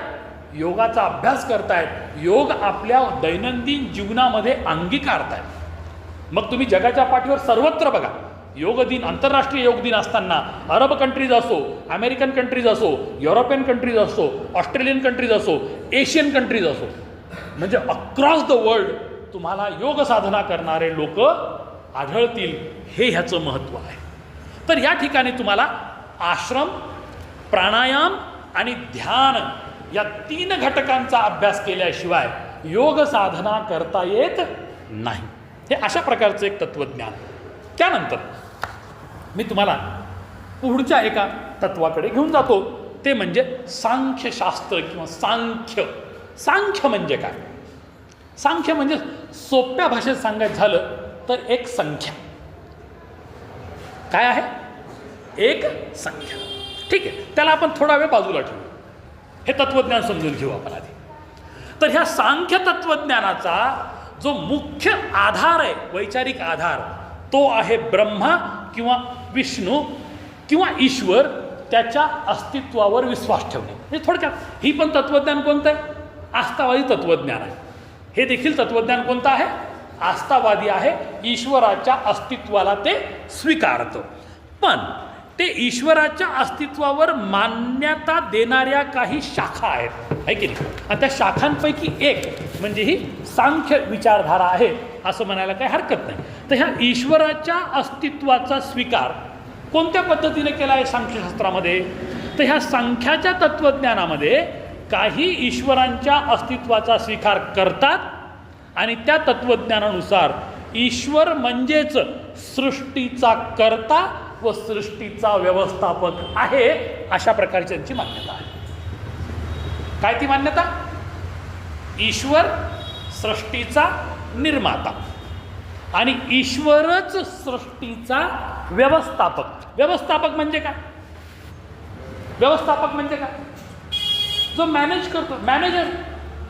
योगाचा अभ्यास करतायत, योग आपल्या दैनंदिन जीवनामध्ये अंगीकारतायत. मग तुम्ही जगाच्या पाठीवर सर्वत्र बघा, योग दिन, आंतरराष्ट्रीय योग दिन असताना अरब कंट्रीज असो, अमेरिकन कंट्रीज असो, युरोपियन कंट्रीज असो, ऑस्ट्रेलियन कंट्रीज असो, एशियन कंट्रीज असो, म्हणजे अक्रॉस द वर्ल्ड तुम्हाला योग साधना करणारे लोक आढळतील. हे ह्याचं महत्त्व आहे. तर या ठिकाणी तुम्हाला आश्रम, प्राणायाम आणि ध्यान या 3 घटकांचा अभ्यास केल्याशिवाय योग साधना करता येत नाही. हे अशा प्रकारचं एक तत्वज्ञान. त्यानंतर मी तुम्हाला पुढच्या एका तत्वाकडे घेऊन जातो, ते म्हणजे सांख्यशास्त्र किंवा सांख्य. सांख्य म्हणजे काय? सांख्य म्हणजे सोप्या भाषेत सांगायचं झालं तर एक संख्या. काय आहे? एक संख्या. ठीक आहे, त्याला आपण थोडा वेळ बाजूला ठेवू, हे तत्वज्ञान समजून घेऊ आपण आधी. तर ह्या सांख्य तत्वज्ञानाचा जो मुख्य आधार आहे, वैचारिक आधार, तो आहे ब्रह्मा किंवा विष्णू किंवा ईश्वर, त्याच्या अस्तित्वावर विश्वास ठेवणे. म्हणजे थोडक्यात ही पण तत्वज्ञान कोणतं आहे? आस्थावादी तत्वज्ञान आहे. हे देखील तत्वज्ञान कोणतं आहे? आस्थावादी आहे. ईश्वराच्या अस्तित्वाला ते स्वीकारतं, पण ते ईश्वराच्या अस्तित्वावर मान्यता देणाऱ्या काही शाखा आहेत, आहे की नाही? आणि त्या शाखांपैकी एक म्हणजे ही सांख्य विचारधारा आहे, असं म्हणायला काही हरकत नाही. तर ह्या ईश्वराच्या अस्तित्वाचा स्वीकार कोणत्या पद्धतीने केला आहे सांख्यशास्त्रामध्ये? तर ह्या सांख्याच्या तत्त्वज्ञानामध्ये काही ईश्वरांच्या अस्तित्वाचा स्वीकार करतात आणि त्या तत्त्वज्ञानानुसार ईश्वर म्हणजेच सृष्टीचा कर्ता व सृष्टीचा व्यवस्थापक आहे, अशा प्रकारची त्यांची मान्यता आहे. काय ती मान्यता? ईश्वर सृष्टीचा निर्माता आणि ईश्वरच सृष्टीचा व्यवस्थापक. व्यवस्थापक म्हणजे काय? व्यवस्थापक म्हणजे काय? जो मॅनेज करतो, मॅनेजर.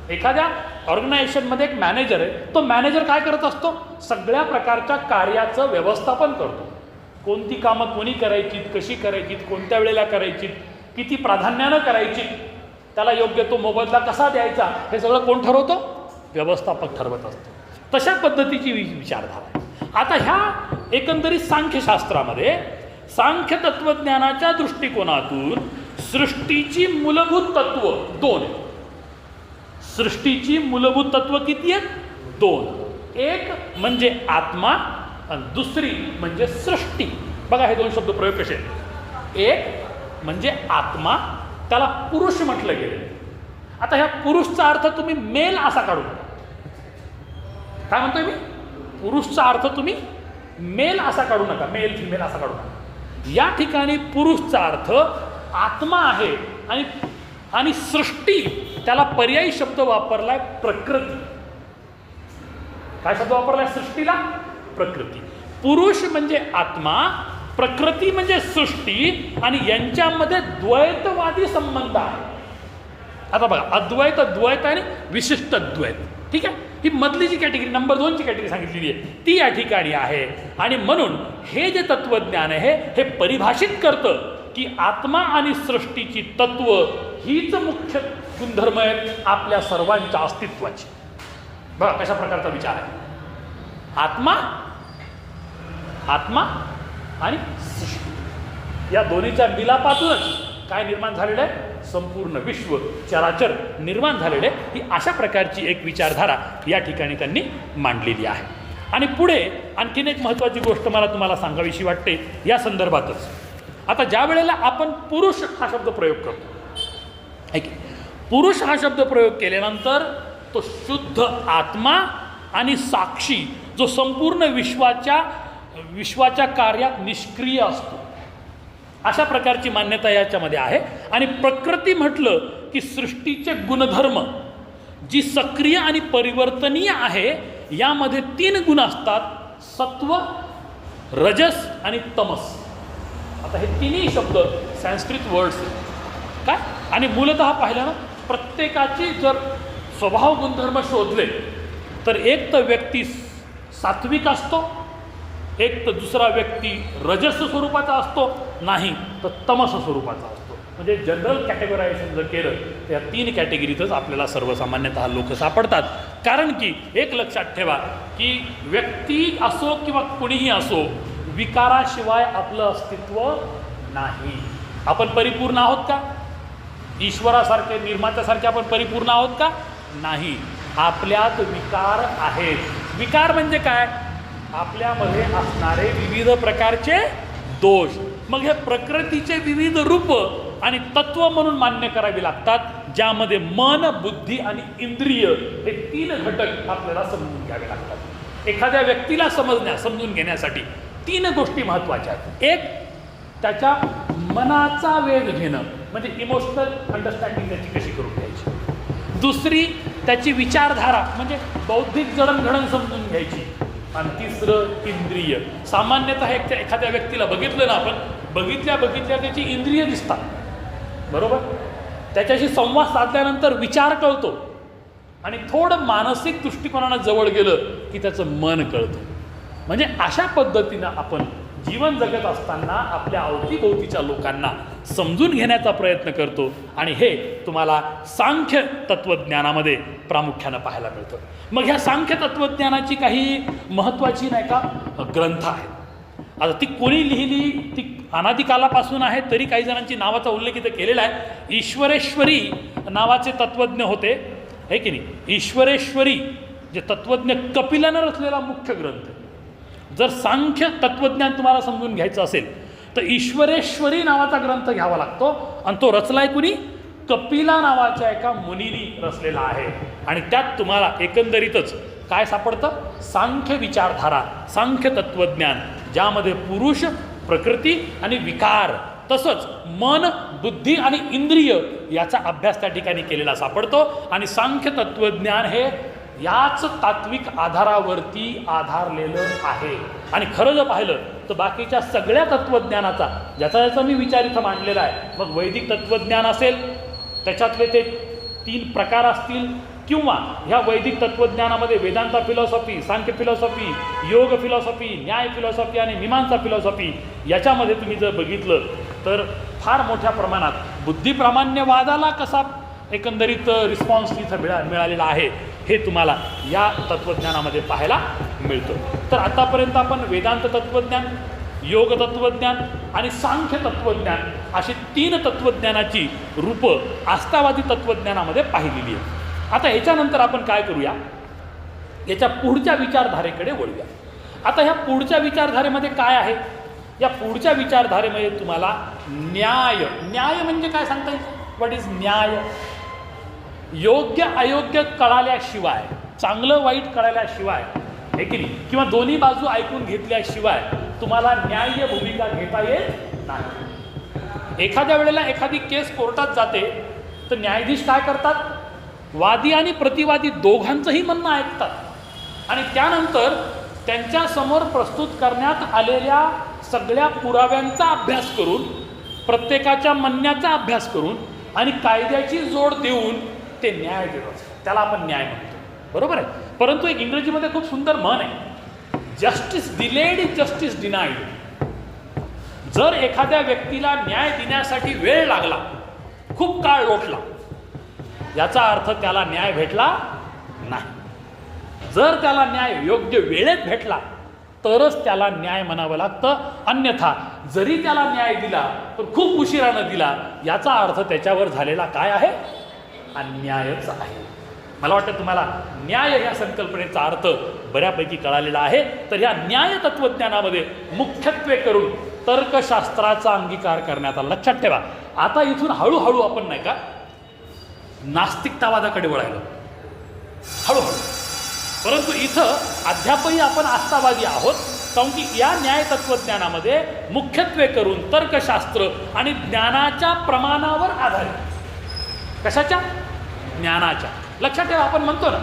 एखाद्या ऑर्गनायझेशनमध्ये एक मॅनेजर आहे, तो मॅनेजर काय करत असतो? सगळ्या प्रकारच्या कार्याचं व्यवस्थापन करतो. कोणती कामं कोणी करायची, कशी करायची, कोणत्या वेळेला करायची, किती प्राधान्यानं करायची, त्याला योग्य तो मोबदला कसा द्यायचा, हे सगळं कोण ठरवतो? व्यवस्थापक ठरवत असतो. तशा पद्धतीची विचारधारा आहे. आता ह्या एकंदरीत सांख्यशास्त्रामध्ये सांख्य तत्त्वज्ञानाच्या दृष्टिकोनातून सृष्टीची मूलभूत तत्व 2. सृष्टीची मूलभूत तत्व किती आहेत? 2. एक म्हणजे आत्मा आणि दुसरी म्हणजे सृष्टी. बघा हे 2 शब्द प्रयोग कसे आहेत. एक म्हणजे आत्मा, त्याला पुरुष म्हटलं गेलं. आता ह्या पुरुषचा अर्थ तुम्ही मेल असा काढू नका. काय म्हणतोय मी? पुरुषचा अर्थ तुम्ही मेल असा काढू नका, मेल फिमेल असा काढू नका. या ठिकाणी पुरुषचा अर्थ आत्मा आहे आणि सृष्टी, त्याला पर्यायी शब्द वापरलाय प्रकृती. काय शब्द वापरलाय सृष्टीला? प्रकृती. पुरुष म्हणजे आत्मा, प्रकृती म्हणजे सृष्टी, आणि यांच्यामध्ये द्वैतवादी संबंध आहे. आता बघा, अद्वैत, द्वैत आणि विशिष्ट द्वैत. ठीक आहे, ही मधली जी कॅटेगरी, नंबर 2 ची कॅटेगरी सांगितलेली आहे, ती या ठिकाणी आहे. आणि म्हणून हे जे तत्वज्ञान आहे हे परिभाषित करतं की आत्मा आणि सृष्टीची तत्व हीच मुख्य गुणधर्म आहेत आपल्या सर्वांच्या अस्तित्वाची. बघा कशा प्रकारचा विचार आहे. आत्मा आणि सृष्टी या दोन्हीच्या मिलापातूनच काय निर्माण झालेलं आहे? संपूर्ण विश्व, चराचर निर्माण झालेले. ही अशा प्रकारची एक विचारधारा या ठिकाणी त्यांनी मांडलेली आहे. आणि पुढे आणखीन एक महत्त्वाची गोष्ट मला तुम्हाला सांगावीशी वाटते या संदर्भातच. आता ज्या वेळेला आपण पुरुष हा शब्द प्रयोग करतो, पुरुष हा शब्द प्रयोग केल्यानंतर तो शुद्ध आत्मा आणि साक्षी, जो संपूर्ण विश्वाच्या कार्यात निष्क्रिय असतो, अशा प्रकारची मान्यता याच्यामध्ये आहे. आणि प्रकृती म्हटलं की सृष्टीचे गुणधर्म जी सक्रिय आणि परिवर्तनीय आहे, यामध्ये 3 गुण असतात: सत्व, रजस आणि तमस. आता हे 3ही शब्द संस्कृत वर्ड्स काय. आणि मूलतः पाहिलं ना, प्रत्येकाची जर स्वभाव गुणधर्म शोधले तर एक तर व्यक्ती सात्विक असतो, एक तर दुसरा व्यक्ती रजस स्वरूपाचा असतो, नाही तर तमस स्वरूपाचा असतो. म्हणजे जनरल कॅटेगरायझेशन जर केलं तर या 3 कॅटेगरीतच आपल्याला सर्वसामान्यतः लोक सापडतात. कारण की एक लक्षात ठेवा की व्यक्ती असो किंवा कुणीही असो, विकाराशिवाय आपलं अस्तित्व नाही. आपण परिपूर्ण आहोत का? ईश्वरासारखे, निर्मात्यासारखे आपण परिपूर्ण आहोत का? नाही. आपल्यात विकार आहेत. विकार म्हणजे काय? आपल्यामध्ये असणारे विविध प्रकारचे दोष. मग हे प्रकृतीचे विविध रूप आणि तत्व म्हणून मान्य करावी लागतात, ज्यामध्ये मन, बुद्धी आणि इंद्रिय हे 3 घटक आपल्याला समजून घ्यावे लागतात. एखाद्या व्यक्तीला समजून घेण्यासाठी 3 गोष्टी महत्त्वाच्या आहेत. एक, त्याच्या मनाचा वेध घेणं, म्हणजे इमोशनल अंडरस्टँडिंग त्याची कशी करून घ्यायची. दुसरी, त्याची विचारधारा म्हणजे बौद्धिक जडणघडण समजून घ्यायची. आणि तिसरं, इंद्रिय. सामान्यतः एखाद्या व्यक्तीला बघितलं ना आपण, बघितल्या त्याची इंद्रिय दिसतात, बरोबर. त्याच्याशी संवाद साधल्यानंतर विचार कळतो आणि थोडं मानसिक दृष्टिकोनानं जवळ गेलं की त्याचं मन कळतं. म्हणजे अशा पद्धतीनं आपण जीवन जगत असताना आपल्या अवतीभोवतीच्या लोकांना समजून घेण्याचा प्रयत्न करतो. आणि हे तुम्हाला सांख्य तत्त्वज्ञानामध्ये प्रामुख्यानं पाहायला मिळतं. मग ह्या सांख्य तत्त्वज्ञानाची काही महत्त्वाची नाही का ग्रंथ आहेत. आता ती कोणी लिहिली, ती अनादिकालापासून आहे, तरी काही जणांची नावाचा उल्लेख इथं केलेला आहे. ईश्वरेश्वरी नावाचे तत्त्वज्ञ होते, आहे की नाही. ईश्वरेश्वरी जे तत्त्वज्ञ कपिलानं रचलेला मुख्य ग्रंथ. जर सांख्य तत्त्वज्ञान तुम्हाला समजून घ्यायचं असेल तर ईश्वरेश्वरी नावाचा ग्रंथ घ्यावा लागतो आणि तो रचलाय कुणी? कपिला नावाच्या एका मुनीनी रचलेला आहे. आणि त्यात तुम्हाला एकंदरीतच काय सापडतं? सांख्य विचारधारा, सांख्य तत्वज्ञान, ज्यामध्ये पुरुष, प्रकृती आणि विकार तसंच मन, बुद्धी आणि इंद्रिय याचा अभ्यास त्या ठिकाणी केलेला सापडतो. आणि सांख्य तत्वज्ञान हे याच तात्विक आधारावरती आधारलेलं आहे. आणि खरं जर पाहिलं तर बाकीच्या सगळ्या तत्वज्ञानाचा ज्याचा मी विचार इथं मांडलेला आहे, मग वैदिक तत्वज्ञान असेल, त्याच्यातले ते 3 प्रकार असतील, किंवा ह्या वैदिक तत्वज्ञानामध्ये वेदांता फिलॉसॉफी, सांख्य फिलॉसॉफी, योग फिलॉसॉफी, न्याय फिलॉसॉफी आणि मीमांसा फिलॉसॉफी, याच्यामध्ये तुम्ही जर बघितलं तर फार मोठ्या प्रमाणात बुद्धिप्रामाण्यवादाला कसा एकंदरीत रिस्पॉन्स तिथं मिळालेला आहे हे तुम्हाला या तत्वज्ञानामध्ये पाहायला मिळतं. तर आतापर्यंत आपण वेदांत तत्वज्ञान, योग तत्वज्ञान आणि सांख्य तत्वज्ञान अशी 3 तत्वज्ञानाची रूपं आस्थावादी तत्वज्ञानामध्ये पाहिलेली आहे. आता ह्याच्यानंतर आपण काय करूया, याच्या पुढच्या विचारधारेकडे वळूया. आता ह्या पुढच्या विचारधारेमध्ये काय आहे? या पुढच्या विचारधारेमध्ये तुम्हाला न्याय, न्याय म्हणजे काय सांगता येईल? व्हॉट इज न्याय? योग्य अयोग्य कळाल्याशिवाय, चांगलं वाईट कळाल्याशिवाय, हे की नाही, किंवा दोन्ही बाजू ऐकून घेतल्याशिवाय तुम्हाला न्याय्य भूमिका घेता येत नाही. एखाद्या वेळेला एखादी केस कोर्टात जाते तर न्यायाधीश काय करतात? वादी आणि प्रतिवादी दोघांचंही म्हणणं ऐकतात आणि त्यानंतर त्यांच्यासमोर प्रस्तुत करण्यात आलेल्या सगळ्या पुराव्यांचा अभ्यास करून, प्रत्येकाच्या म्हणण्याचा अभ्यास करून आणि कायद्याची जोड देऊन ते न्याय देतात. त्याला आपण न्याय म्हणतो, बरोबर आहे. परंतु एक इंग्रजीमध्ये खूप सुंदर म्हण आहे, justice delayed is justice denied. जर एखाद्या व्यक्तीला न्याय देण्यासाठी वेळ लागला, खूप काळ लोटला, याचा अर्थ त्याला न्याय भेटला नाही. जर त्याला न्याय योग्य वेळेत भेटला तरच त्याला न्याय म्हणावं लागतं. अन्यथा जरी त्याला न्याय दिला तर खूप उशिरानं दिला, याचा अर्थ त्याच्यावर झालेला काय आहे? अन्यायच आहे. मला वाटतं तुम्हाला न्याय या संकल्पनेचा अर्थ बऱ्यापैकी कळालेला आहे. तर या न्याय तत्वज्ञानामध्ये मुख्यत्वे करून तर्कशास्त्राचा अंगीकार करण्यात आला. लक्षात ठेवा, आता इथून हळूहळू आपण नाही का नास्तिकतावादाकडे वळायला, हळूहळू. परंतु इथं अद्यापही आपण आस्थावादी आहोत, कारण की या न्याय तत्वज्ञानामध्ये मुख्यत्वे करून तर्कशास्त्र आणि ज्ञानाच्या प्रमाणावर आधारित. कशाच्या? ज्ञानाच्या. लक्षात ठेवा, आपण म्हणतो ना,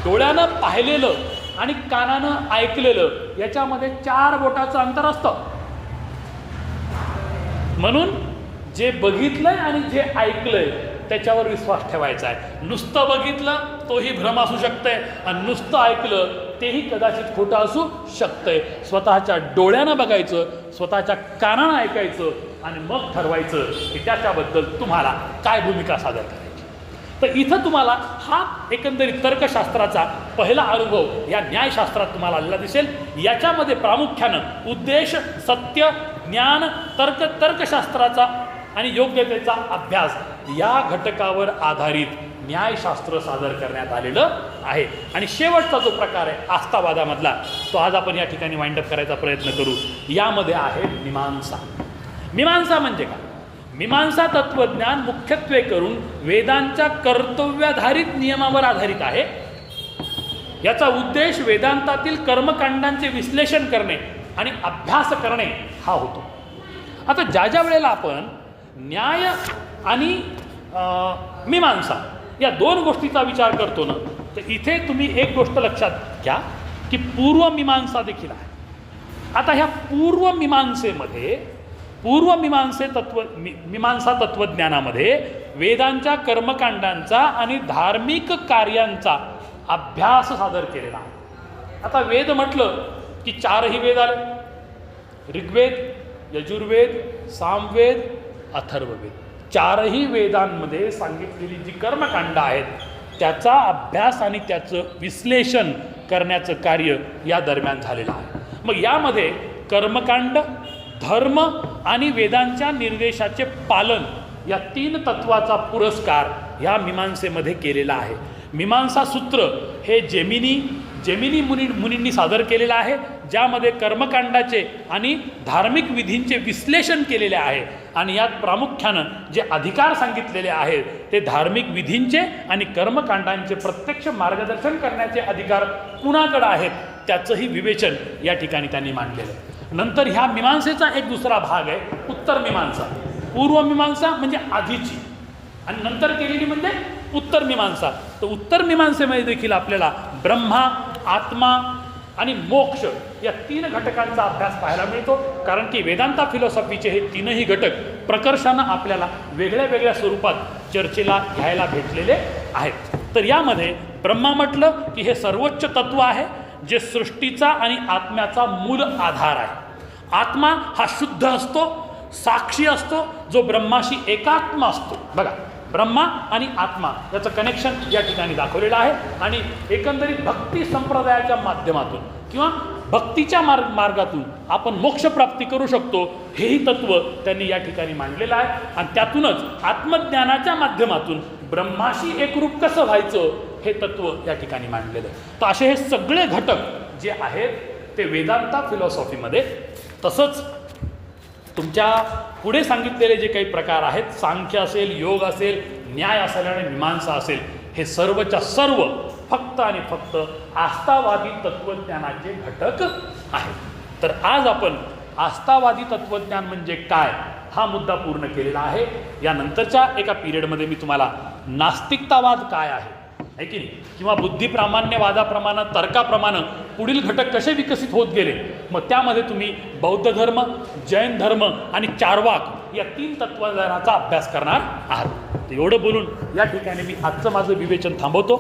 डोळ्यानं पाहिलेलं आणि कानानं ऐकलेलं याच्यामध्ये 4 बोटाचं अंतर असतं. म्हणून जे बघितलंय आणि जे ऐकलंय त्याच्यावर विश्वास ठेवायचा आहे. नुसतं बघितलं तोही भ्रम असू शकतंय आणि नुसतं ऐकलं तेही कदाचित खोटं असू शकतंय. स्वतःच्या डोळ्यानं बघायचं, स्वतःच्या कानानं ऐकायचं आणि मग ठरवायचं की त्याच्याबद्दल तुम्हाला काय भूमिका सादर करायची. तर इथं तुम्हाला हा एकंदरीत तर्कशास्त्राचा पहिला अनुभव या न्यायशास्त्रात तुम्हाला आलेला दिसेल. याच्यामध्ये प्रामुख्यानं उद्देश, सत्य, ज्ञान, तर्कशास्त्राचा आणि योग्यतेचा अभ्यास या घटकावर आधारित न्यायशास्त्र सादर करण्यात आलेलं आहे. आणि शेवटचा जो प्रकार आहे आस्थावादामधला, तो आज आपण या ठिकाणी वाइंडअप करायचा प्रयत्न करू. यामध्ये आहे मीमांसा. मीमांसा म्हणजे काय? मीमांसा तत्वज्ञान मुख्यत्वे करून वेदांच्या कर्तव्याधारित नियमावर आधारित आहे. याचा उद्देश वेदांतातील कर्मकांडांचे विश्लेषण करणे आणि अभ्यास करणे हा होतो. आता ज्या वेळेला आपण न्याय आणि मीमांसा या 2 गोष्टीचा विचार करतो ना, तर इथे तुम्ही एक गोष्ट लक्षात घ्या की पूर्वमीमांसा देखील आहे. आता ह्या मीमांसा तत्वज्ञानामध्ये वेदांच्या कर्मकांडांचा आणि धार्मिक कार्यांचा अभ्यास सादर केलेला आहे. आता वेद म्हटलं की 4ही वेद आले, ऋग्वेद, यजुर्वेद, सामवेद, अथर्ववेद. 4ही वेदांमध्ये सांगितलेली जी कर्मकांड आहेत त्याचा अभ्यास आणि त्याचं विश्लेषण करण्याचं कार्य या दरम्यान झालेलं आहे. मग यामध्ये कर्मकांड, धर्म आणि वेदांच्या निर्देशाचे पालन या 3 तत्वाचा पुरस्कार ह्या मीमांसेमध्ये केलेला आहे. मीमांसा सूत्र हे जेमिनी, जेमिनी मुनींनी सादर केलेला आहे, ज्यामध्ये कर्मकांडाचे आणि धार्मिक विधींचे विश्लेषण केलेले आहे. आणि यात प्रामुख्यानं जे अधिकार सांगितलेले आहेत ते धार्मिक विधींचे आणि कर्मकांडांचे प्रत्यक्ष मार्गदर्शन करण्याचे अधिकार कुणाकडे आहेत त्याचंही विवेचन या ठिकाणी त्यांनी मांडलेलं आहे. नंतर ह्या मीमांसेचा एक दुसरा भाग आहे उत्तर मीमांसा. पूर्वमीमांसा म्हणजे आधीची आणि नंतर केलेली म्हणजे उत्तर मीमांसा. तर उत्तर मीमांसेमध्ये देखील आपल्याला ब्रह्मा, आत्मा आणि मोक्ष या 3 घटकांचा अभ्यास पाहायला मिळतो. कारण की वेदांता फिलॉसॉफीचे हे 3ही घटक प्रकर्षानं आपल्याला वेगळ्या वेगळ्या स्वरूपात चर्चेला घ्यायला भेटलेले आहेत. तर यामध्ये ब्रह्मा म्हटलं की हे सर्वोच्च तत्व आहे जे सृष्टीचा आणि आत्म्याचा मूल आधार आहे. आत्मा हा शुद्ध असतो, साक्षी असतो, जो ब्रह्माशी एकात्म असतो. बघा, ब्रह्मा आणि आत्मा याचं कनेक्शन या ठिकाणी दाखवलेलं आहे. आणि एकंदरीत भक्ती संप्रदायाच्या माध्यमातून किंवा भक्तीच्या मार्गातून आपण मोक्षप्राप्ती करू शकतो, हेही तत्व त्यांनी या ठिकाणी मांडलेलं आहे. आणि त्यातूनच आत्मज्ञानाच्या माध्यमातून ब्रह्माशी एकरूप कसं व्हायचं हे तत्व या ठिकाणी मांडलेलं आहे. तर असे हे सगळे घटक जे आहेत ते वेदांता फिलॉसॉफीमध्ये, तसंच तुमच्या पुढे सांगितलेले जे काही प्रकार आहेत, सांख्य असेल, योग असेल, न्याय असेल आणि मीमांसा असेल, हे सर्वच्या सर्व फक्त आणि फक्त आस्थावादी तत्त्वज्ञानाचे घटक आहेत. तर आज आपण आस्थावादी तत्त्वज्ञान म्हणजे काय हा मुद्दा पूर्ण केलेला आहे. यानंतरच्या एका पिरियडमध्ये मी तुम्हाला नास्तिकतावाद काय आहे की नाही, किंवा बुद्धिप्रामाण्यवादाप्रमाणे, तर्काप्रमाणे पुढील घटक कसे विकसित होत गेले, मग त्यामध्ये तुम्ही बौद्ध धर्म, जैन धर्म आणि चार्वाक या 3 तत्वज्ञानाचा अभ्यास करणार आहात. एवढं बोलून या ठिकाणी मी आजचं माझं विवेचन थांबवतो.